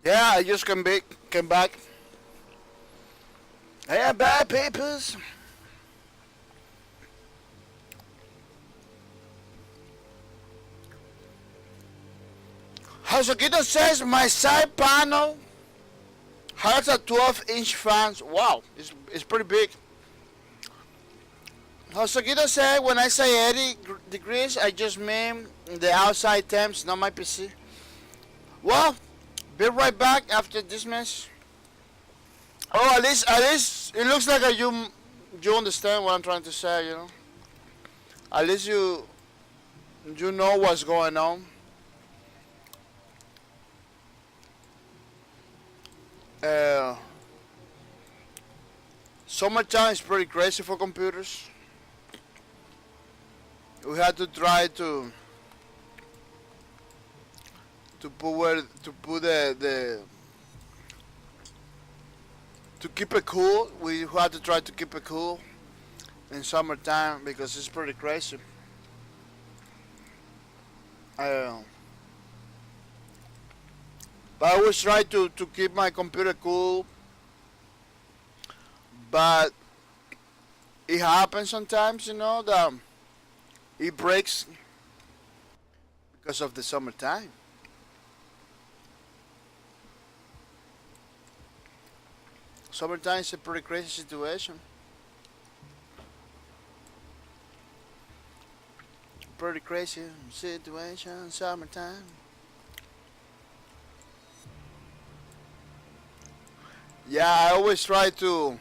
Yeah, I just came back. Hey, I'm back, papers. Hasogito says my side panel has a 12-inch fan. Wow, it's pretty big. Hasogito said when I say 80 degrees, I just mean the outside temps, not my PC. Well, be right back after this mess. Oh, at least it looks like you understand what I'm trying to say, you know. At least you know what's going on. Uh, Summertime is pretty crazy for computers. We had to try to put the to keep it cool. We had to try to keep it cool in summertime because it's pretty crazy. Uh, but I always try to keep my computer cool. But it happens sometimes, you know, that it breaks because of the summertime. Summertime is a pretty crazy situation. Pretty crazy situation, summertime. Yeah, I always try to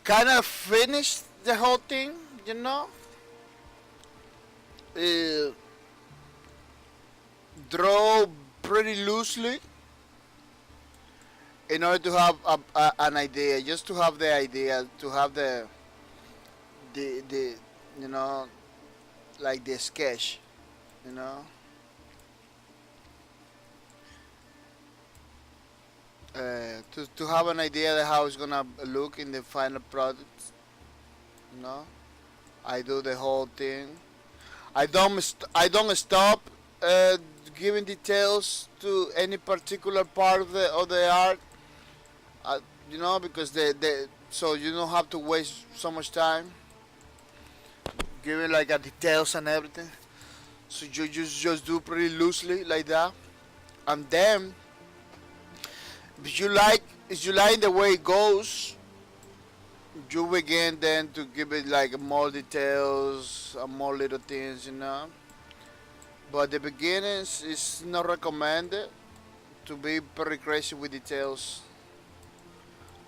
kind of finish the whole thing, you know. Uh, Draw pretty loosely in order to have an idea, just to have the idea, to have the you know, like the sketch, you know. To have an idea of how it's gonna look in the final product, you know. I do the whole thing. I don't stop uh, giving details to any particular part of the art, you know, because they so you don't have to waste so much time giving like a details and everything. So you just do pretty loosely like that, and then if you like the way it goes, you begin then to give it like more details and more little things, you know. But the beginnings is not recommended to be very crazy with details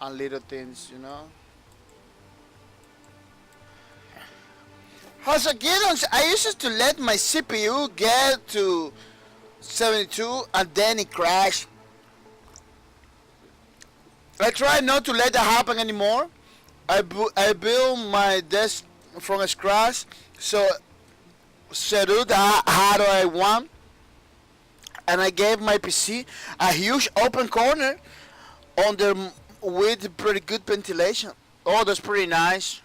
and little things, you know. As a kid, I used to let my CPU get to 72 and then it crashed. I try not to let that happen anymore. I built my desk from scratch, so set it how do I want, and I gave my PC a huge open corner under with pretty good ventilation. Oh, that's pretty nice.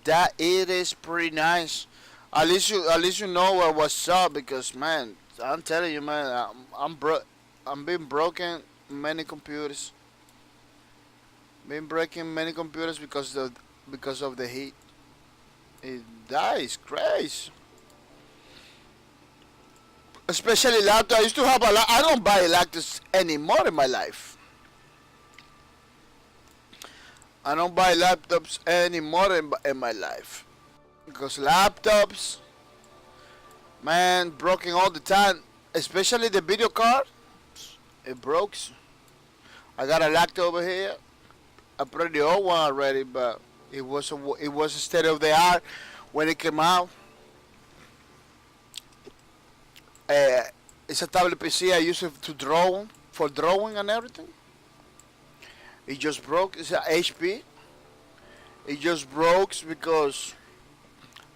That it is pretty nice. At least you know what's up because man, I'm telling you, man, I'm being broken many computers. Been breaking many computers because of the heat. That is crazy. Especially laptops. I used to have a lot. I don't buy laptops anymore in my life. I don't buy laptops anymore in my life because laptops, man, broken all the time. Especially the video card, it breaks. I got a laptop over here, a pretty old one already, but it was a state of the art when it came out. Uh, it's a tablet PC. I use it to draw for drawing and everything. It just broke. It's a HP. It just broke because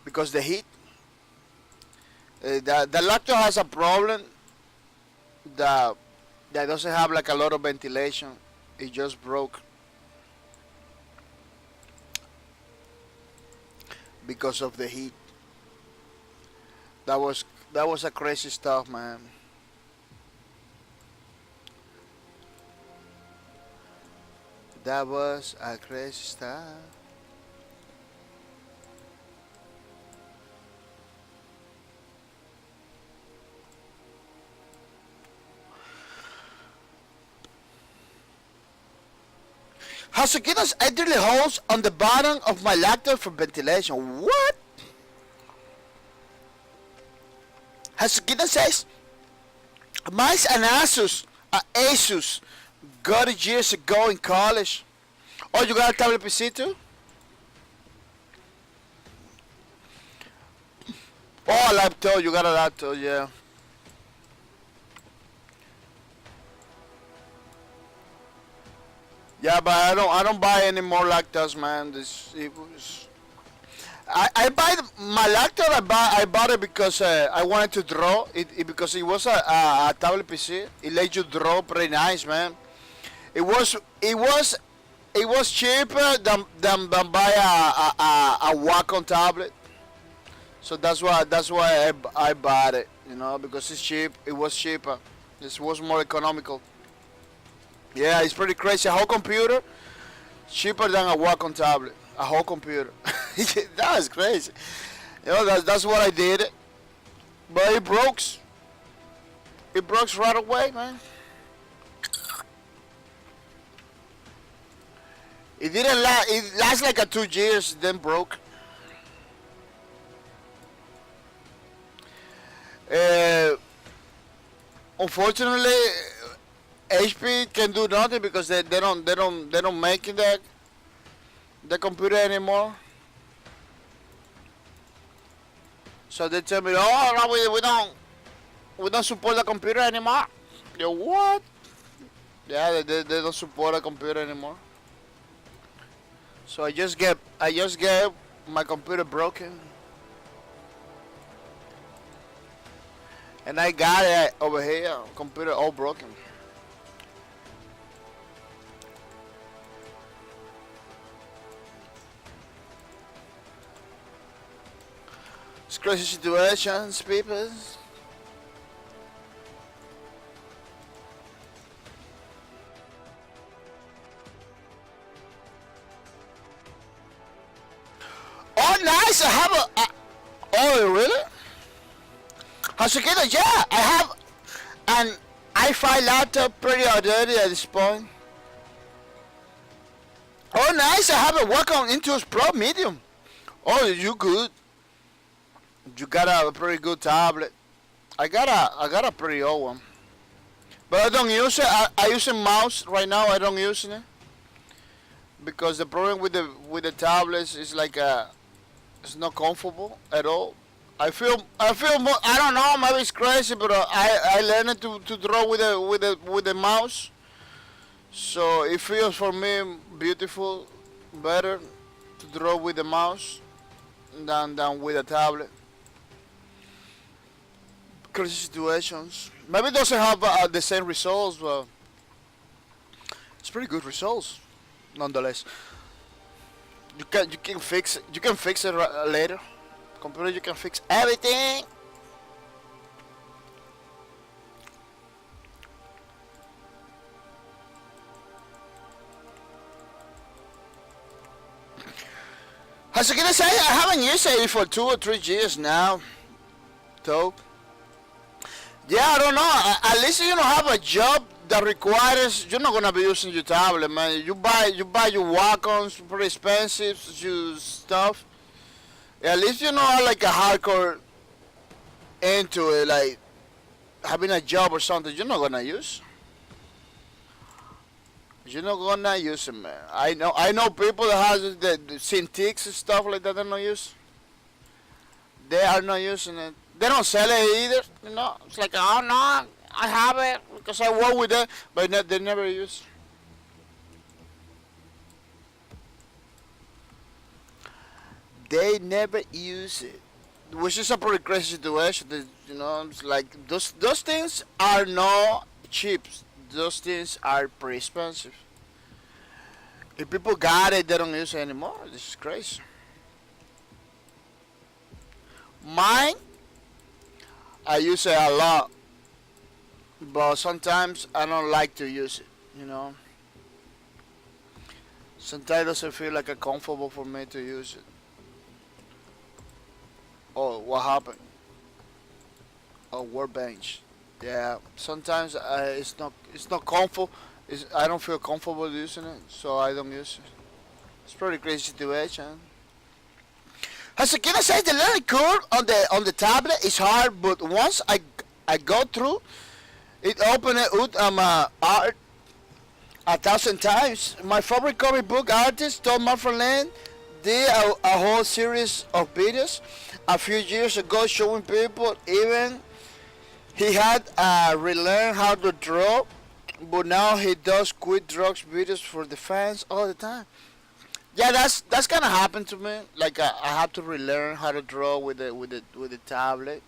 the heat. The laptop has a problem that that doesn't have like a lot of ventilation. It just broke because of the heat. That was That was a crazy stuff, man. That was a crazy stuff. Hasukinos entered the holes on the bottom of my laptop for ventilation. What? Hasukina says, mine's an Asus. Got it years ago in college. Oh, you got a tablet PC too? Oh, a laptop. You got a laptop, yeah. Yeah, but I don't buy any more laptops, man. I buy my laptop. I bought it because I wanted to draw it because it was a tablet PC. It let you draw pretty nice, man. It was it was it was cheaper than buy a Wacom tablet. So that's why I bought it. You know, because it's cheap. It was cheaper. It was more economical. Yeah, it's pretty crazy. A whole computer cheaper than a Wacom tablet. A whole computer. That was crazy. You know, that's what I did. But it broke. It broke right away, man. It didn't last. It lasted like a 2 years, then broke. Uh, Unfortunately, HP can do nothing because they don't make the computer anymore. So they tell me, oh no, we don't support the computer anymore. Yo, what? Yeah, they don't support a computer anymore. So I just get my computer broken, and I got it over here, computer all broken. It's crazy situations, people. Oh, nice! I have oh, really? Hasukita, yeah, I have an i5 laptop, pretty outdated at this point. Oh, nice! I have a Wacom Intuos Pro Medium. Oh, you good? You got a pretty good tablet. I got a pretty old one, but I don't use it. I use a mouse right now. I don't use it because the problem with the tablets is like it's not comfortable at all. I feel more, I don't know, maybe it's crazy, but I learned to draw with the mouse, so it feels for me beautiful, better to draw with the mouse than with a tablet. Crazy situations. Maybe it doesn't have the same results, but it's pretty good results nonetheless. You can fix it. You can fix it later. Computer, you can fix everything. As I can say, I haven't used it for 2 or 3 years now. Though, yeah, I don't know. At least you don't have a job that requires. You're not gonna be using your tablet, man. You buy your Wacoms, pretty expensive, your stuff. Yeah, at least you know like a hardcore into it, like having a job or something. You're not gonna use. You're not gonna use it, man. I know people that has the Cintiqs and stuff like that. They don't use. They are not using it. They don't sell it either. You know, it's like, oh no, I have it because I work with it, but they never use. They never use it, which is a pretty crazy situation. You know, it's like those things are not cheap. Those things are pretty expensive. If people got it, they don't use it anymore. This is crazy. Mine, I use it a lot, but sometimes I don't like to use it. You know, sometimes it doesn't feel like a comfortable for me to use it. Oh, what happened? Oh, workbench. Yeah, sometimes it's not comfortable. I don't feel comfortable using it, so I don't use it. It's pretty crazy situation. As I can say, the learning curve on the tablet is hard, but once I go through, it opened it out art 1,000 times. My favorite comic book artist, Tom McFarlane, did a whole series of videos a few years ago showing people even he had relearned how to draw, but now he does quit drugs videos for the fans all the time. Yeah, that's kind of happened to me. Like I have to relearn how to draw with the tablet.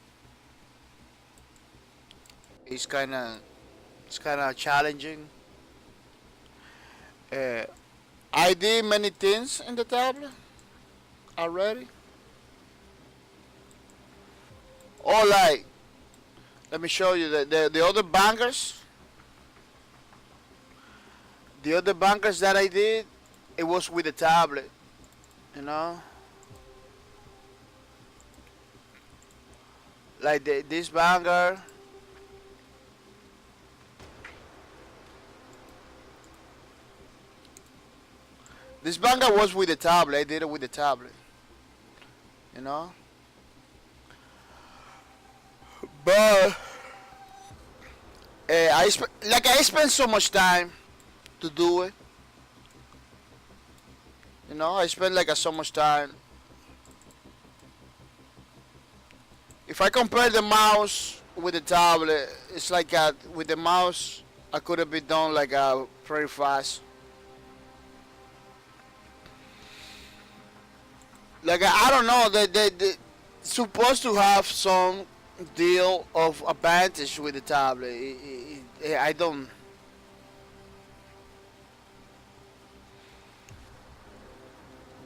It's kind of challenging. Uh, I did many things in the tablet already. Or like, let me show you the other bangers. The other bangers that I did, it was with the tablet. You know, like this banger. This banger was with the tablet. I did it with the tablet. You know, but I spent so much time to do it. You know, I spent like so much time. If I compare the mouse with the tablet, it's like with the mouse, I could have been done like pretty fast. Like I don't know, they supposed to have some deal of advantage with the tablet. I don't.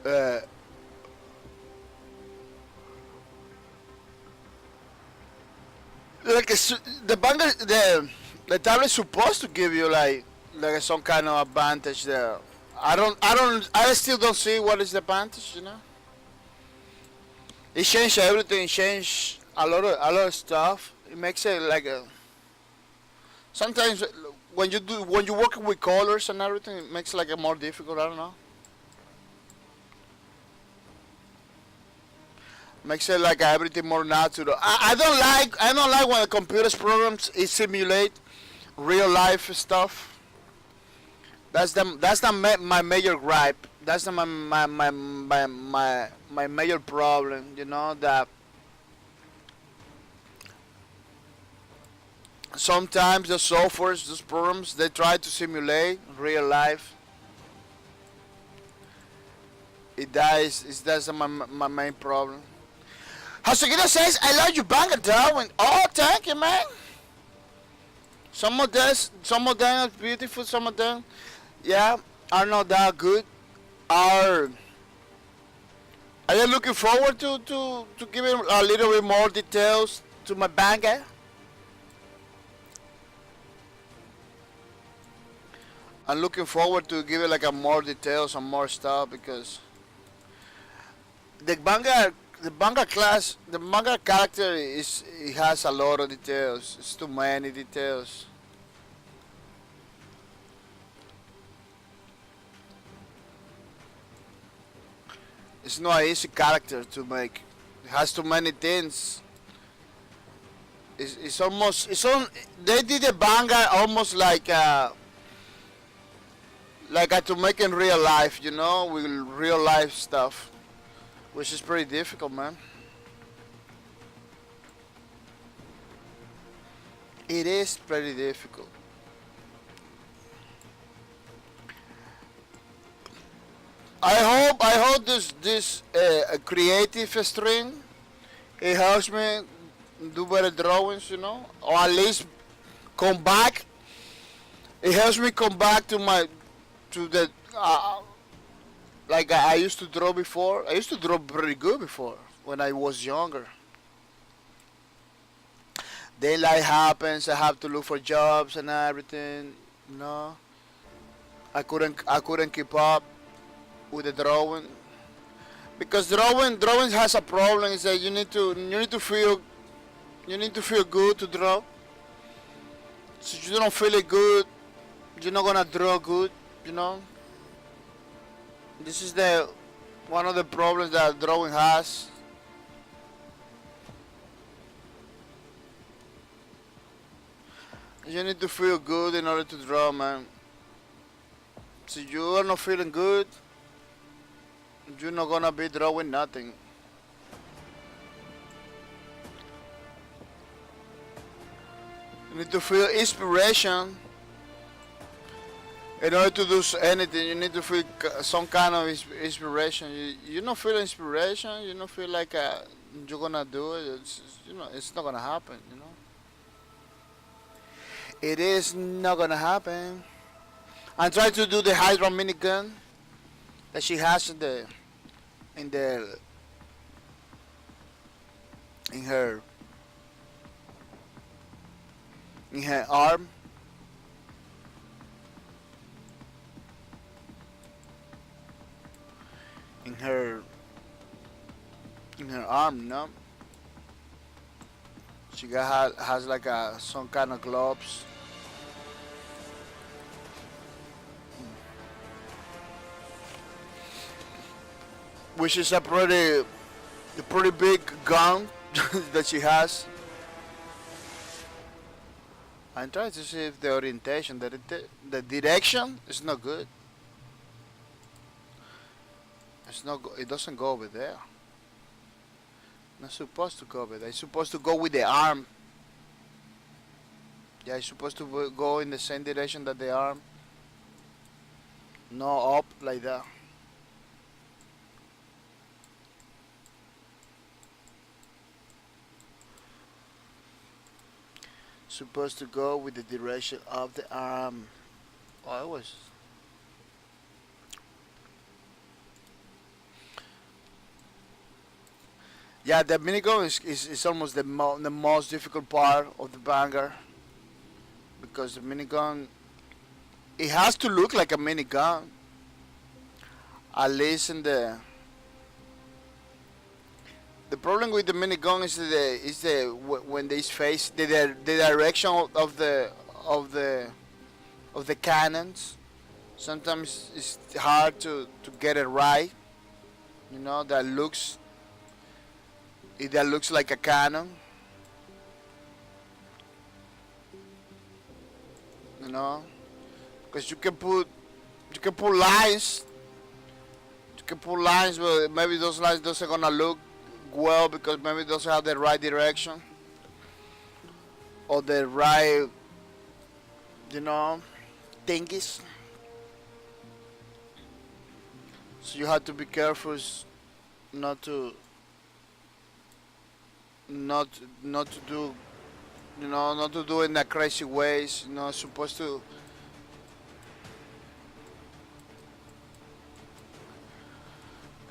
Uh, like the banger, the tablet supposed to give you like some kind of advantage there. I still don't see what is the advantage. You know, it changed everything. It changed a lot of stuff. It makes it like a sometimes when you work with colors and everything, it makes it like a more difficult. I don't know. Makes it like everything more natural. I don't like when the computer's programs it simulate real life stuff. My major gripe. That's the, my major problem. You know that sometimes the softwares, those programs, they try to simulate real life. It dies. That's my main problem. Hasugita says, I love you banger Darwin. Oh, thank you, man. Some of them are beautiful. Some of them, yeah, are not that good. Are you looking forward to giving a little bit more details to my banger? I'm looking forward to giving like a more details and more stuff because the manga character it has a lot of details. It's too many details. It's not an easy character to make. It has too many things. It's almost it's on. They did the manga almost like to make in real life, you know, with real life stuff, which is pretty difficult, man. It is pretty difficult. I hope this creative string it helps me do better drawings, you know, or at least come back. It helps me come back to the like I used to draw before. I used to draw pretty good before when I was younger. Daylight happens. I have to look for jobs and everything. No, I couldn't keep up with the drawing because drawing has a problem. Is that you need to feel good to draw. So if you don't feel it good, you're not gonna draw good. You know. This is the one of the problems that drawing has. You need to feel good in order to draw, man. So you are not feeling good, you're not gonna be drawing nothing. You need to feel inspiration in order to do anything. You need to feel some kind of inspiration. You don't feel inspiration. You don't feel like you're gonna do it. It's not gonna happen. It is not gonna happen. I'm trying to do the Hydra minigun that she has in the in her in her arm. In her arm, no. She has like some kind of gloves. Which is a pretty big gun that she has. I'm trying to see if the orientation, the direction is not good. It's not. It doesn't go over there. Not supposed to go over there. It's supposed to go with the arm. Yeah, it's supposed to go in the same direction that the arm. No up like that. Supposed to go with the direction of the arm. Oh, it was. Yeah, the minigun is almost the most difficult part of the banger because the minigun it has to look like a minigun. At least in the problem with the minigun is when they face the direction of the cannons. Sometimes it's hard to get it right. That looks like a cannon. Because you can put lines. You can put lines, but maybe those lines doesn't gonna look well because maybe it doesn't have the right direction or the right, you know, thingies. So you have to be careful not to not not to do not to do it in a crazy ways. Supposed to.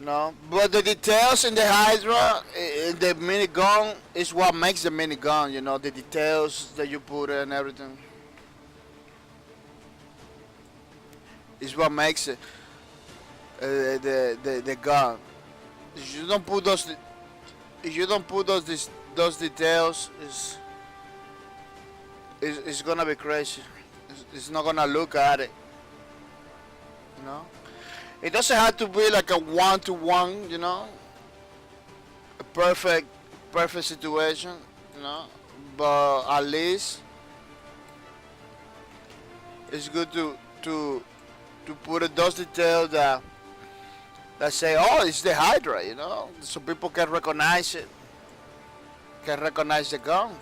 No, but the details in the Hydra, in the minigun, is what makes the minigun. The details that you put and everything is what makes it the gun. If you don't put those details, it's gonna be crazy. It's not gonna look at it. You know. It doesn't have to be like a one-to-one, a perfect situation, but at least it's good to put those details that say, oh, it's the Hydra, so people can recognize it, can recognize the gun.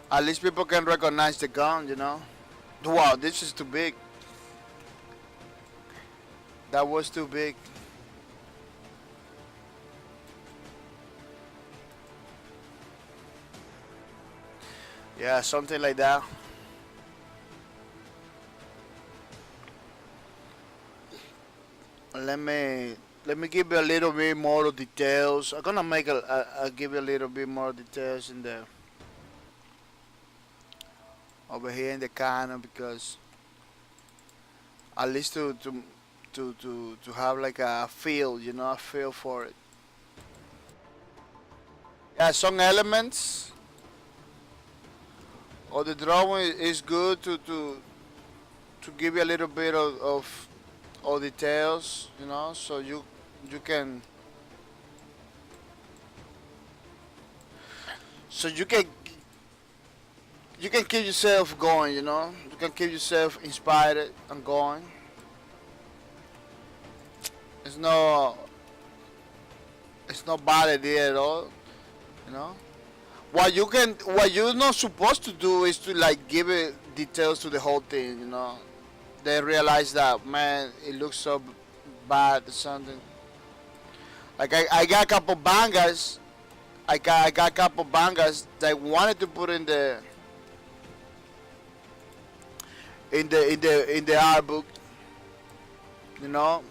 At least people can recognize the gun. Wow, this is too big. That was too big. Yeah, something like that. let me let me give you a little bit more details. I'm gonna make I'll give you a little bit more details in the over here in the corner because at least to have like a feel, you know, a feel for it. Yeah, some elements of the drawing is good to give you a little bit of details, you know, so you can so you can keep yourself going, you know, you can keep yourself inspired and going. It's no it's not bad idea at all, you know. What you're not supposed to do is to like give it details to the whole thing, you know. They realize that man, it looks so bad or something. Like I got a couple bangers, I got a couple bangers that wanted to put in the art book, you know.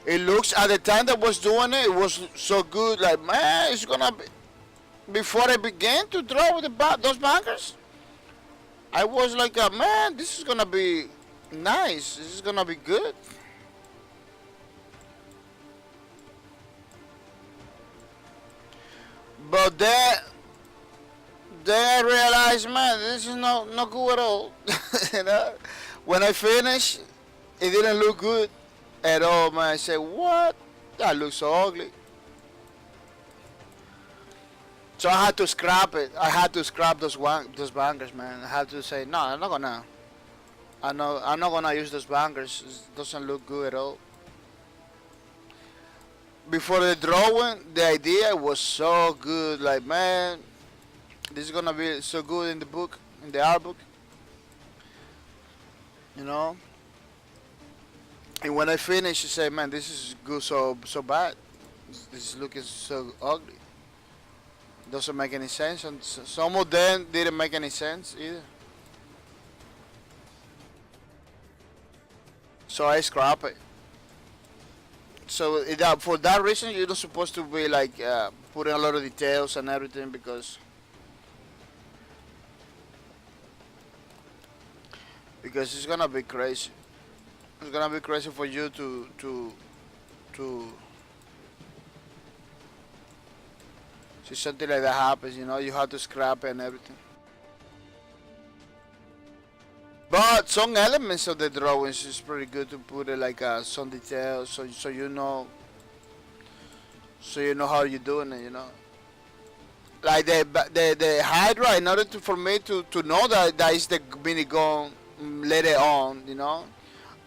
It looks at the time that was doing it, it was so good. Like man, it's gonna be. Before I began to draw with those bangers, I was like, man, this is gonna be nice. This is gonna be good. But then I realized, man, this is not good at all. You know, when I finished, it didn't look good at all, man. I said, what? That looks so ugly. So I had to scrap it. I had to scrap those bangers, man. I had to say, no, I'm not gonna. I'm not gonna use those bangers. It doesn't look good at all. Before the drawing, the idea was so good. Like, man, this is gonna be so good in the book, in the art book. You know. And when I finished, I said, man, this is good, so bad. This is looking so ugly. Doesn't make any sense, and some of them didn't make any sense either. So I scrap it. So for that reason, you're not supposed to be like putting a lot of details and everything because it's gonna be crazy. It's gonna be crazy for you to see something like that happens. You know, you have to scrap it and everything. But some elements of the drawings is pretty good to put it like some details, so you know how you're doing it. You know, like the Hydra. In order for me to know that is the minigun later on, you know,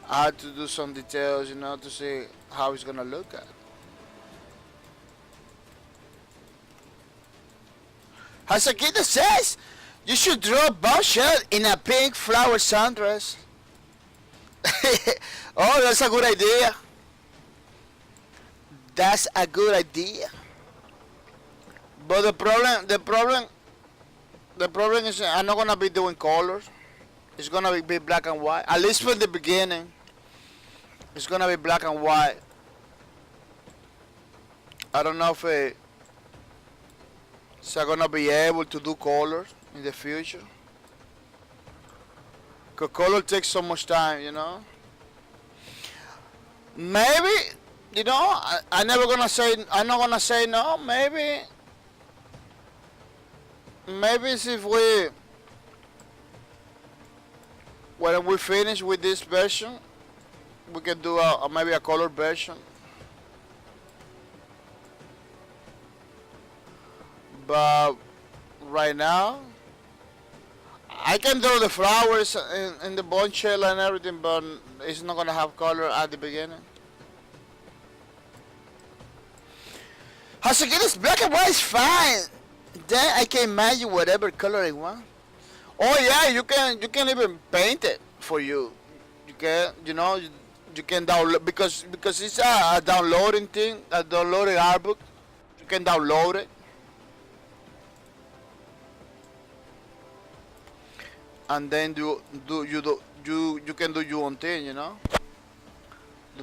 I had to do some details, you know, to see how it's gonna look at. As a kid says, you should draw Bombshell in a pink flower sundress. Oh, that's a good idea. That's a good idea. But the problem is I'm not gonna be doing colors. It's gonna be black and white. At least from the beginning, it's gonna be black and white. I don't know if it's gonna be able to do colors in the future. Cause color takes so much time, you know. Maybe, you know, I'm not gonna say no. Maybe it's if when we finish with this version, we can do maybe a color version. But right now, I can draw the flowers in the bone shell and everything, but it's not gonna have color at the beginning. As again, it's black and white is fine. Then I can imagine whatever color I want. Oh yeah, you can even paint it for you. You can, you know, you can download because it's a downloading thing, a downloading art book. You can download it. And then you can do your own thing, you know.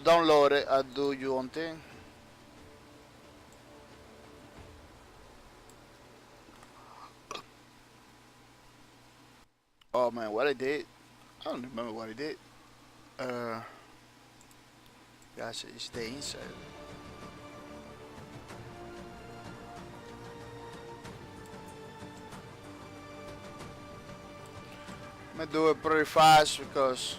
download it and do your own thing. Oh man, what I did? I don't remember what I did. Gosh, it's the inside. I'm gonna do it pretty fast because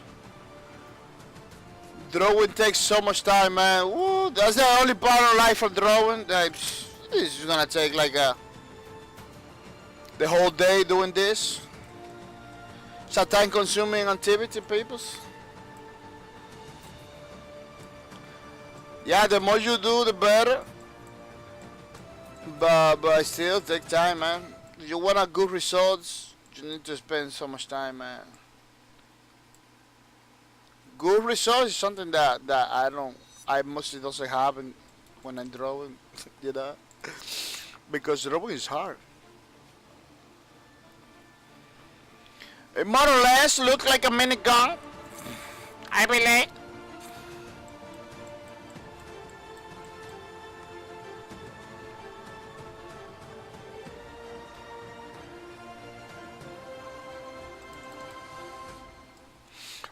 drawing takes so much time, man. Woo, that's the only part of life for drawing. This is gonna take like the whole day doing this. It's a time-consuming activity, peoples. Yeah, the more you do, the better. But still take time, man. If you want a good results, you need to spend so much time, man. Good results is something that I mostly doesn't have when I'm drawing, you know, because drawing is hard. It more or less look like a minigun, I believe.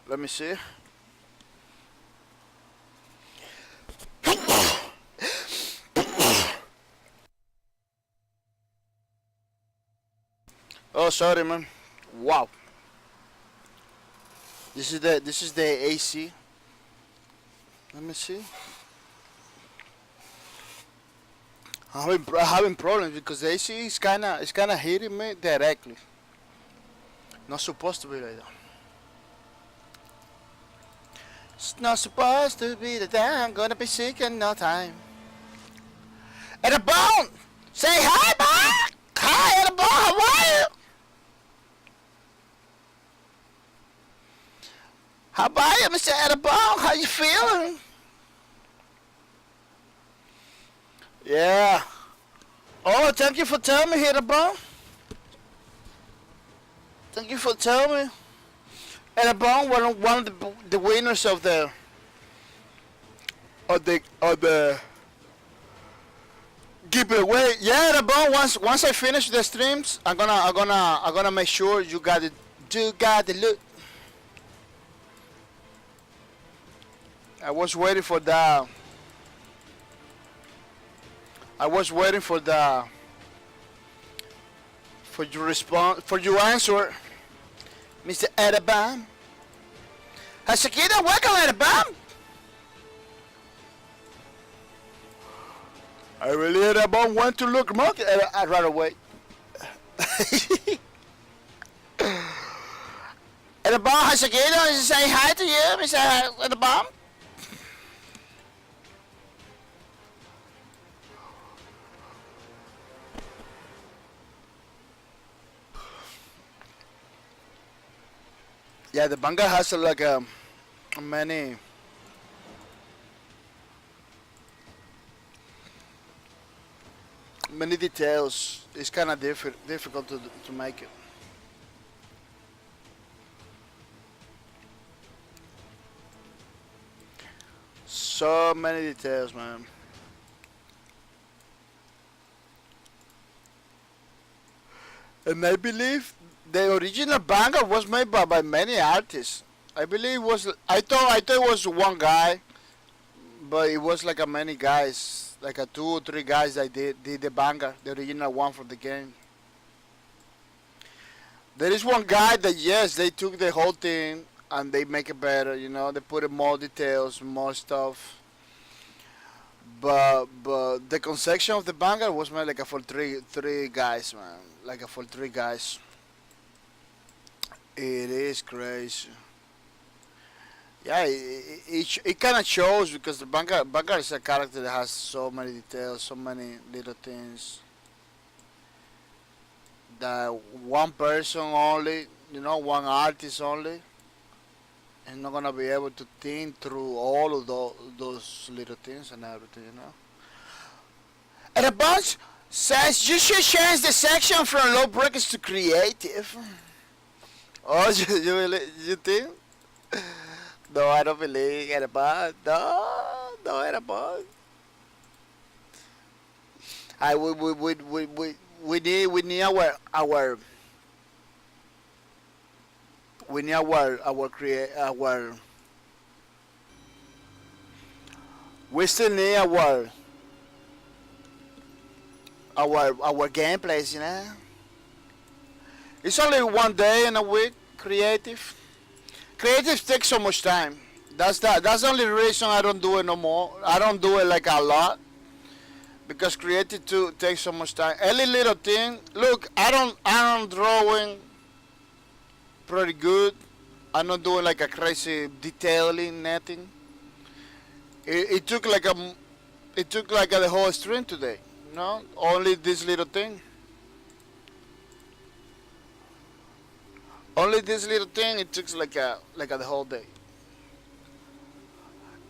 Let me see. Oh, sorry, man. Wow. This is the AC. Let me see. I'm having problems because the AC is kinda hitting me directly. Not supposed to be like that. It's not supposed to be that I'm gonna be sick in no time. At a bone! Say hi, Bob! Hi, at a bone, how are you? How about you, Mr. Edabone? How you feeling? Yeah. Oh, thank you for telling me, Edabone. Thank you for telling me. Edabone, one of the winners of the giveaway. Yeah, Edabone. Once I finish the streams, I'm gonna make sure you got it. You got the loot. I was waiting for the. I was waiting for the. For your response, for your answer, Mr. Edabam. Hasakita, welcome, Edabam. I really, Edabam, want to look monkey. I'd rather wait. Edabam, Hasakita, say hi to you, Mr. Edabam. Yeah, the manga has like many details. It's kind of difficult to make it. So many details, man. And I believe the original manga was made by many artists. I believe it was. I thought it was one guy, but it was like a many guys, like a 2 or 3 guys that did the manga, the original one from the game. There is one guy that yes, they took the whole thing and they make it better. You know, they put in more details, more stuff. But the conception of the manga was made like a for three guys, man, like a for 3 guys. It is crazy. Yeah, it kind of shows because the Banker is a character that has so many details, so many little things that one person only, you know, one artist only, is not gonna be able to think through all of those little things and everything, you know. And a bunch says you should change the section from low breakers to creative. Oh, you think? No, I don't believe in a bug. No, no, in a bug. I we need our create our we still need our gameplays, you know. It's only one day in a week. Creative. Creative takes so much time. That's the only reason I don't do it no more. I don't do it like a lot because creative too takes so much time. Any little thing. Look, I don't drawing pretty good. I'm not doing like a crazy detailing nothing. It took like the whole stream today. No, only this little thing. Only this little thing. It took like the whole day.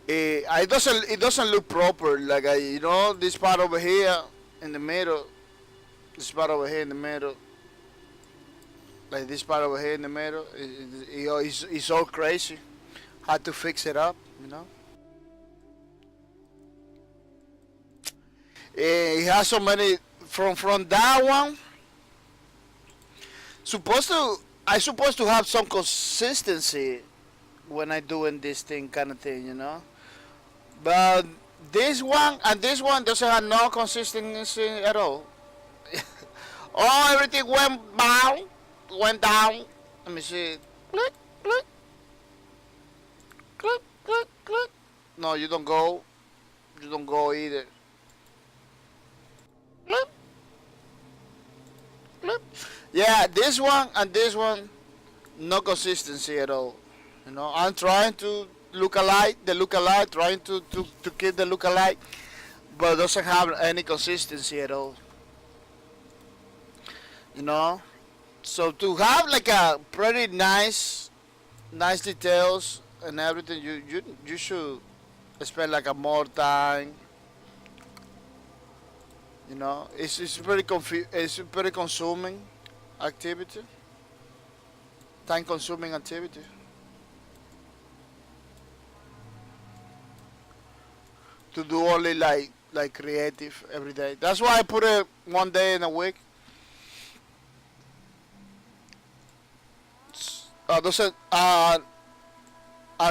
It doesn't look proper. Like this part over here in the middle. This part over here in the middle. Like this part over here in the middle. It's all crazy. Had to fix it up. You know. It has so many from that one. I supposed to have some consistency when I doing this thing kind of thing, you know. But this one and this one doesn't have no consistency at all. Oh, everything went down. Let me see. Click, click, click, click, click. No, you don't go. You don't go either. Click, click. Yeah, this one and this one, no consistency at all. You know, I'm trying to look alike, trying to keep the look alike, but doesn't have any consistency at all. You know, so to have like a pretty nice details and everything, you should spend like a more time. You know, it's pretty consuming activity, time consuming activity. To do only like creative every day. That's why I put it one day in a week. Doesn't and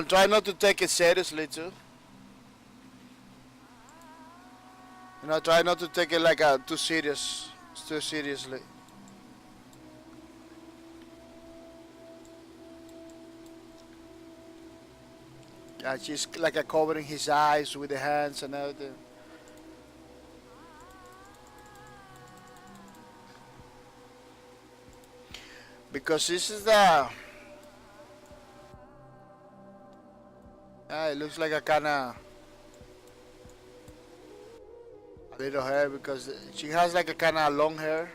try not to take it seriously too. You know, try not to take it like too seriously. Yeah, she's like covering his eyes with the hands and everything. Because this is it looks like a little hair because she has like a kind of long hair.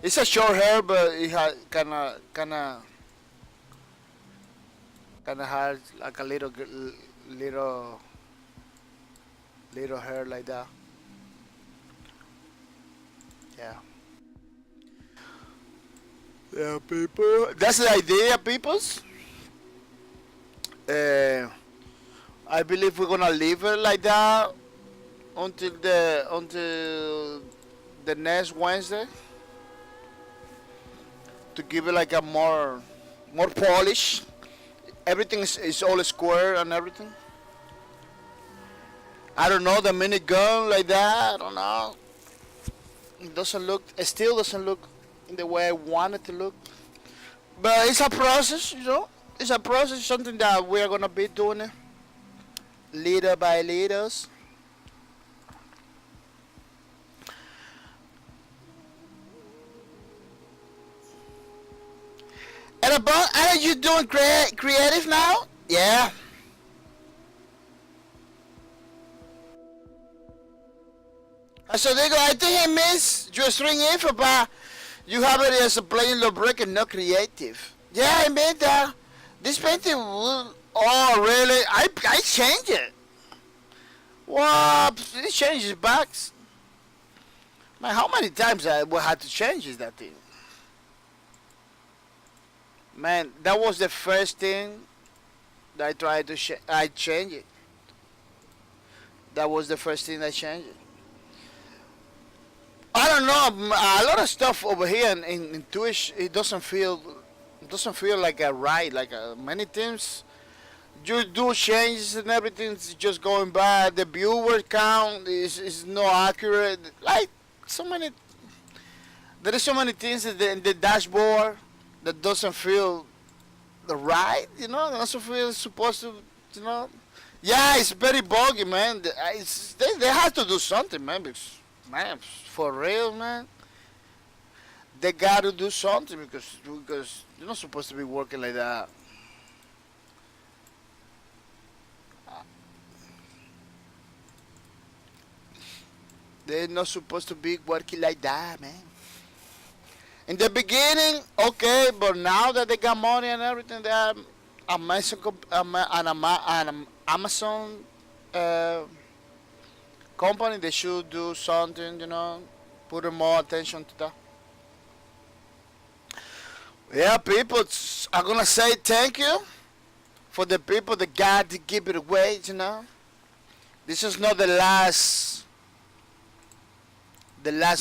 It's a short hair, but it has kind of has like a little little hair like that. Yeah. Yeah, people. That's the idea, peoples. Uh, I believe we're gonna leave it like that until the next Wednesday to give it like a more polish. Everything is all square and everything. I don't know the mini gun like that. I don't know. It doesn't look. It still doesn't look in the way I want it to look. But it's a process, you know. It's a process. Something that we are gonna be doing it little by little. And about, are you doing creative now? Yeah. So they go, I think I missed your string info, but you have it as a plain low brick and no creative. Yeah, I made that. This painting will, oh really? I changed it. What? It changes backs. Man, how many times I will have to change that thing? Man, that was the first thing I tried to I change it. That was the first thing I changed it. I don't know. A lot of stuff over here in Twitch, it doesn't feel like a right. Like many things, you do changes and everything's just going bad. The viewer count is not accurate. Like so many, there is so many things in the dashboard that doesn't feel right. Doesn't feel supposed to. You know. Yeah, it's very buggy, man. They have to do something, man. Because, man, for real, man. They got to do something because you're not supposed to be working like that. They're not supposed to be working like that, man. In the beginning, okay, but now that they got money and everything, they are Amazon, an Amazon uh, company. They should do something, put more attention to that. Yeah, people, I'm gonna say thank you for the people that got to give it away. This is not the last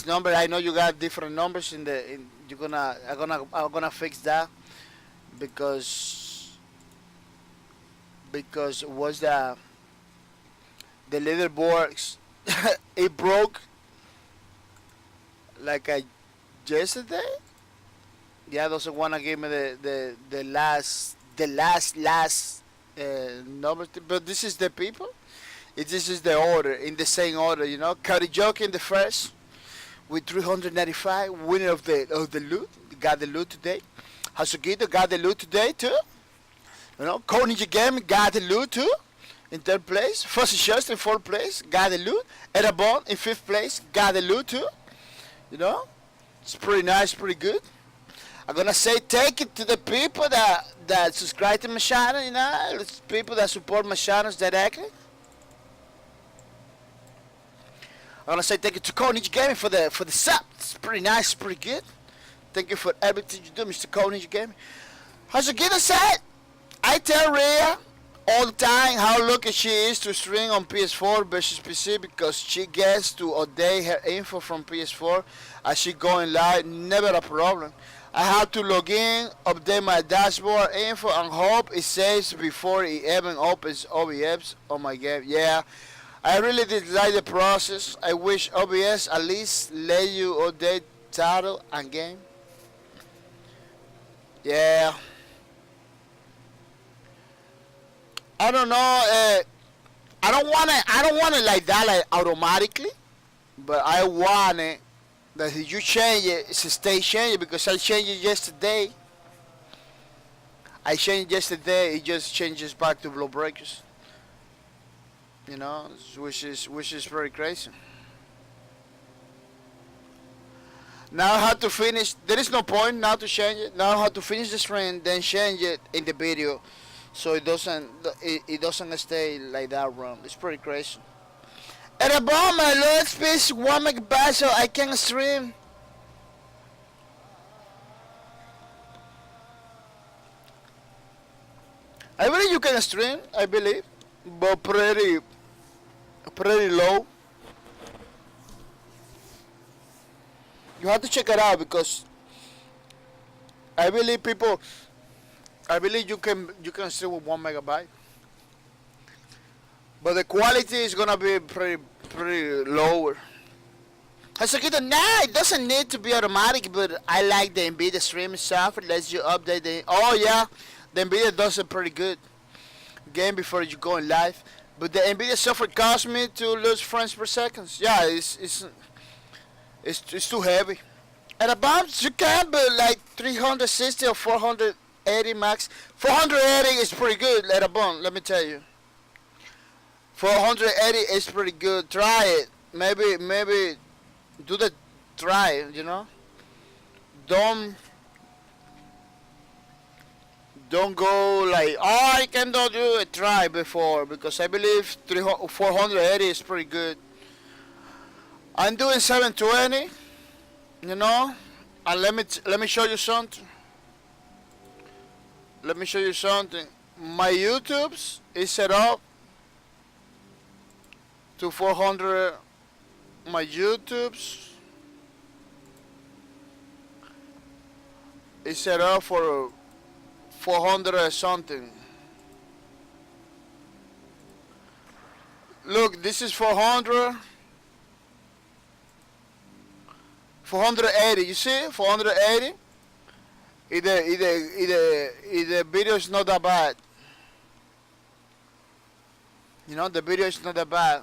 number. I know you got different numbers you're gonna I'm gonna fix that because it was the leaderboard it broke like yesterday. Yeah, doesn't wanna give me the last number, but this is the people. This is the order in the same order. Karajoke in the first with 395, winner of the loot. Got the loot today. Hasugito got the loot today too. Koninja Game got the loot too. In third place. Fuzzy Just in fourth place, got the loot. Erabon in fifth place, got the loot too. It's pretty nice, pretty good. I'm gonna say thank you to the people that subscribe to my channel. It's people that support my channels directly. I'm gonna say thank you to Koninja Gaming for the sub. It's pretty nice, pretty good. Thank you for everything you do, Mr. Koninja Gaming. As Agita said, I tell Rhea all the time how lucky she is to stream on PS4 versus PC because she gets to update her info from PS4 as she going live. Never a problem. I have to log in, update my dashboard info, and hope it saves before it even opens OBS on my game. Yeah. I really did like the process. I wish OBS at least let you update title and game. Yeah. I don't know. I don't want it like that, like automatically. But I want it that if you change it, it's a stay changing because I changed it yesterday. It just changes back to blow breakers. Which is very crazy. Now I have to finish. There is no point now to change it. Now I have to finish the stream, then change it in the video, so it doesn't stay like that wrong. It's pretty crazy. And about my Lord Space 1 megabyte, so I can stream. I believe you can stream. I believe, but pretty low. You have to check it out because I believe you can stream with 1 megabyte, but the quality is gonna be pretty lower. Nah, it doesn't need to be automatic, but I like the NVIDIA streaming software. It lets you update the. Oh yeah, the NVIDIA does it pretty good. Game before you go in live. But the NVIDIA software caused me to lose frames per second. Yeah, it's too heavy. And about you can build like 360 or 480 max. 480 is pretty good at a bone, let me tell you. 480 is pretty good. Try it. Maybe do the try, Don't go like, oh, I cannot do a try before because I believe 480 is pretty good. I'm doing 720, and let me show you something. My YouTube's is set up to 400. My YouTube's is set up for 400 or something. Look, this is 400. 480. You see? 480. The video is not that bad. You know, the video is not that bad.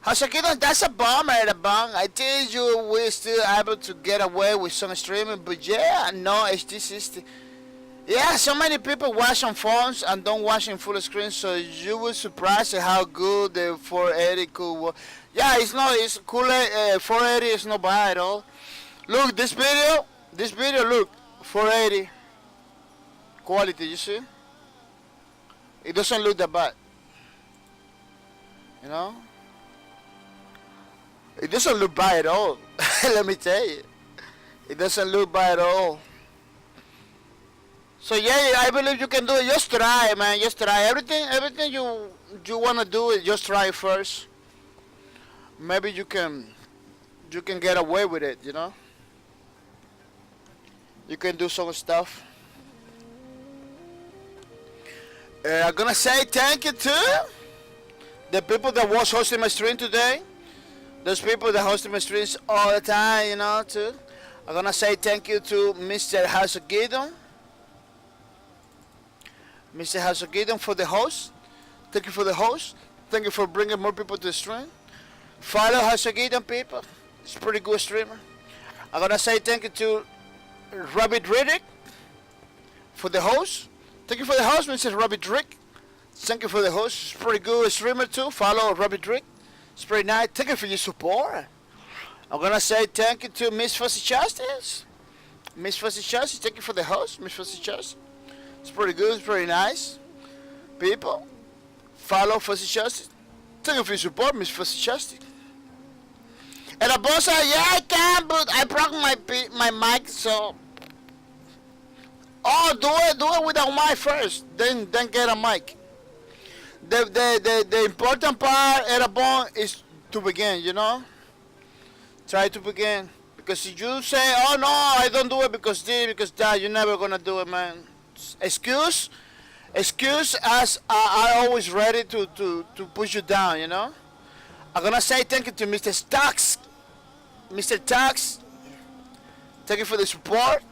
Hasakidon, that's a bummer, a bang. I tell you, we're still able to get away with some streaming, but yeah, no, HD60. Yeah, so many people watch on phones and don't watch in full screen, so you will surprise at how good the 480 could work. Yeah, it's cool. 480 is not bad at all. Look, this video, look, 480 quality. You see, it doesn't look that bad. You know, it doesn't look bad at all. Let me tell you, it doesn't look bad at all. So yeah, I believe you can do it. Just try, man. Just try everything you wanna do it. Just try it first. Maybe you can get away with it. You know. You can do some stuff. I'm gonna say thank you to the people that was hosting my stream today. Those people that hosting my streams all the time, you know, too. I'm gonna say thank you to Mr. Hasagidon. Mr. Hasagidon for the host. Thank you for the host. Thank you for bringing more people to the stream. Follow Hasagidon, people. It's a pretty good streamer. I'm gonna say thank you to Rabbit Riddick for the host. Thank you for the host, Mr. Rabbit Rick. Thank you for the host. It's pretty good streamer too. Follow Rabbit Rick. It's pretty nice. Thank you for your support. I'm gonna say thank you to Miss Fuzzy Justice. Miss Fuzzy Justice, thank you for the host, Miss Fuzzy Justice. It's pretty good, it's pretty nice. People, follow Fuzzy Justice. Thank you for your support, Miss Fuzzy Justice. And the boss said, yeah, I can, but I broke my mic, so. Oh, do it with a mic first, then get a mic. The important part at a bone is to begin, you know. Try to begin, because if you say, oh no, I don't do it because this, because that, you're never gonna do it, man. Excuse as I always ready to push you down, you know. I'm gonna say thank you to Mr. Stocks. Mr. Tax, thank you for the support.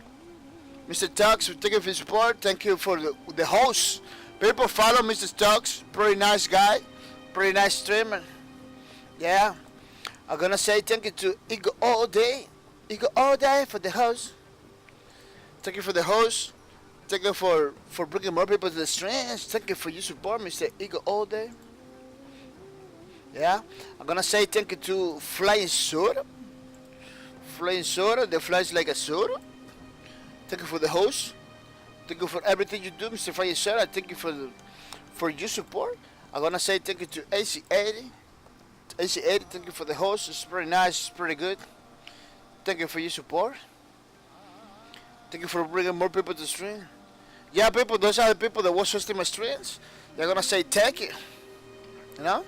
Mr. Tux, thank you for the support. Thank you for the host. People follow Mr. Tux. Pretty nice guy. Pretty nice streamer. Yeah. I'm gonna say thank you to Eagle All Day. Eagle All Day for the host. Thank you for the host. Thank you for bringing more people to the streams. Thank you for your support, Mr. Eagle All Day. Yeah. I'm gonna say thank you to Flying Soda. Flying Soda. The flies like a soda. Thank you for the host. Thank you for everything you do, Mr. Flying Soda. Thank you for your support. I'm gonna say thank you to AC80. AC80, thank you for the host. It's pretty nice. It's pretty good. Thank you for your support. Thank you for bringing more people to the stream. Yeah, people, those are the people that was hosting my streams. They're gonna say thank you. You know?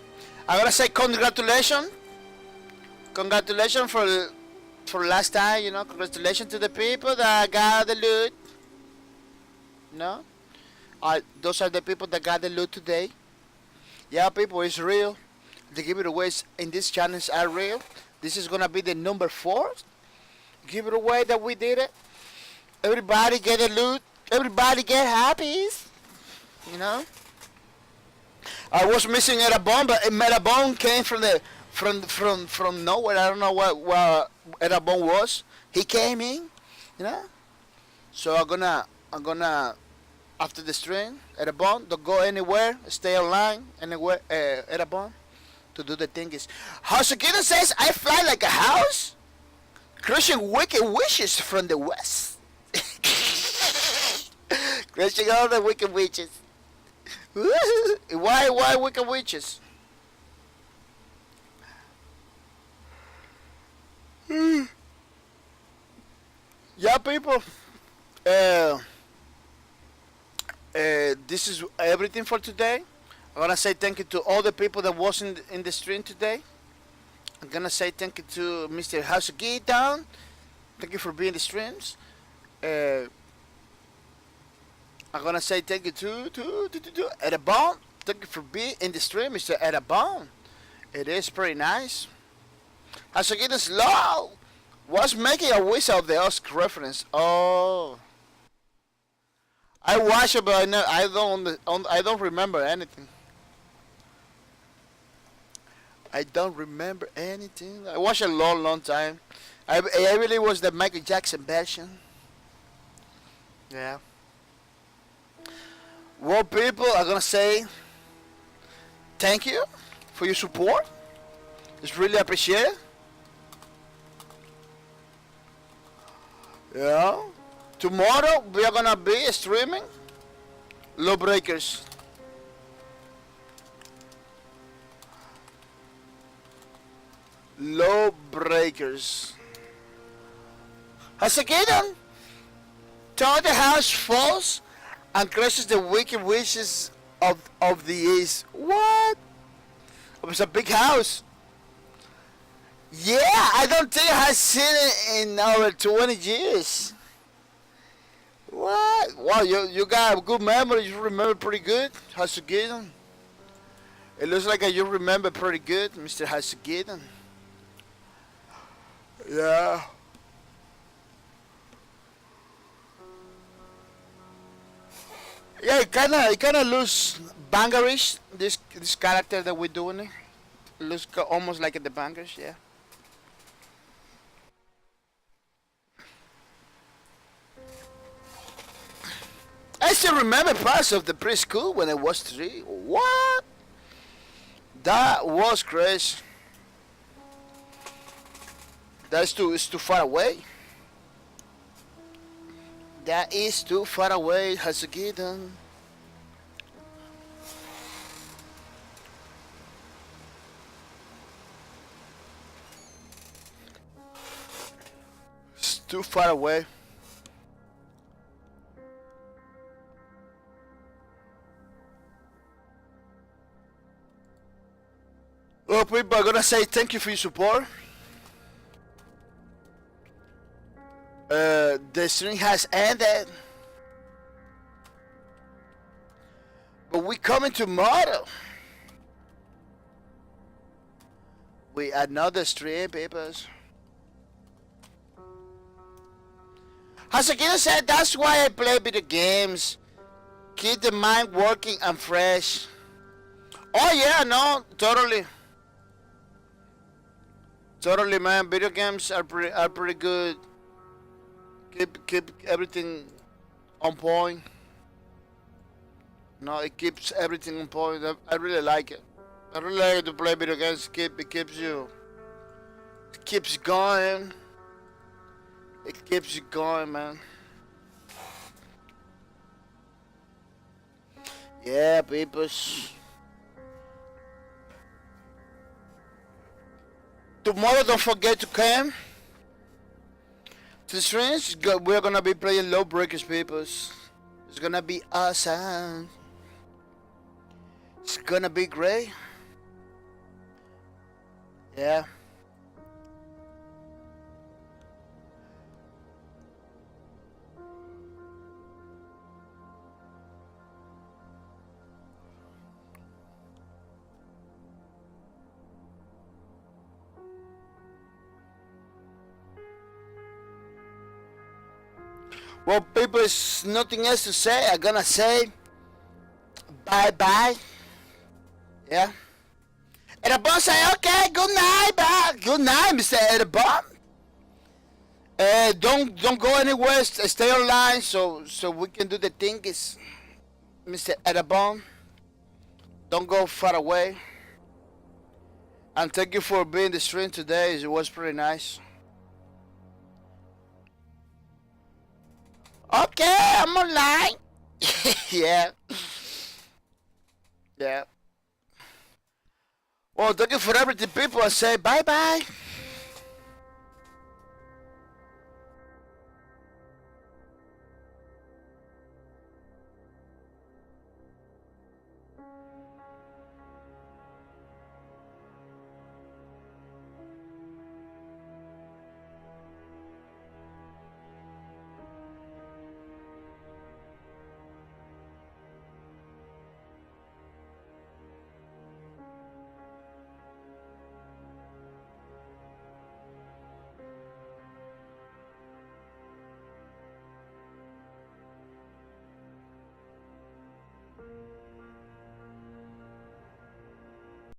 I'm gonna say congratulations. Congratulations for last time, you know. Congratulations to the people that got the loot. You know? Those are the people that got the loot today. Yeah, people, it's real. The giveaways in this channel are real. This is gonna be the number 4 giveaway that we did it. Everybody get a loot. Everybody get happy. You know. I was missing Etabone, but Etabone came from nowhere. I don't know what Etabone was. He came in, you know. So I'm gonna after the stream, Etabone, don't go anywhere. Stay online anywhere. Etabone. To do the thing is, Hasukino says, I fly like a house, crushing wicked wishes from the west. Crushing all the wicked witches. Why wicked witches? Yeah, people. This is everything for today. I'm gonna say thank you to all the people that was in the stream today. I'm gonna say thank you to Mr. Hasugi down. Thank you for being in the streams. I'm gonna say thank you to Edabon. Thank you for being in the stream, Mr. Edabon. It is pretty nice. Hasugi is low. Was making a wish of the Oscar reference. Oh, I watch it, but I don't remember anything. I don't remember anything. I watched a long time. I really was the Michael Jackson version. Yeah. Well, people are gonna say thank you for your support. It's really appreciated. Yeah. Tomorrow we are gonna be streaming Lawbreakers. Lawbreakers. Has again, till the house falls and crushes the wicked wishes of the east. What? It was a big house. Yeah, I don't think I have seen it in over 20 years. What? Wow, you got a good memory. You remember pretty good, Hasugidan. It looks like you remember pretty good, Mr. Hasugidan. Yeah. Yeah, it kinda looks bangerish. This character that we're doing it looks almost like the bangers. Yeah. I still remember parts of the preschool when I was 3. What? That was crazy. It's too far away. That is too far away, Hasugidan. It's too far away. Well, people are gonna say thank you for your support. The stream has ended, but we coming tomorrow with another stream, papers. Hasakina said that's why I play video games. Keep the mind working and fresh. Oh yeah, no, totally. Totally, man. Video games are pretty good. Keep everything on point. No, it keeps everything on point. I really like it. I really like to play video games. It keeps you. It keeps going. It keeps you going, man. Yeah, peoples. Tomorrow, don't forget to come to the streams. We're gonna be playing Lawbreakers, peoples. It's gonna be awesome. It's gonna be great. Yeah. Well, people, there's nothing else to say. I'm gonna say bye-bye. Yeah. And the boss say, okay, good night, bye. Good night, Mr. Edabon. Don't go anywhere. Stay online so we can do the thing. Is Mr. Edabon. Don't go far away. And thank you for being the stream today. It was pretty nice. Okay, I'm online. Yeah. Yeah. Well, thank you for everything, people. I say bye-bye.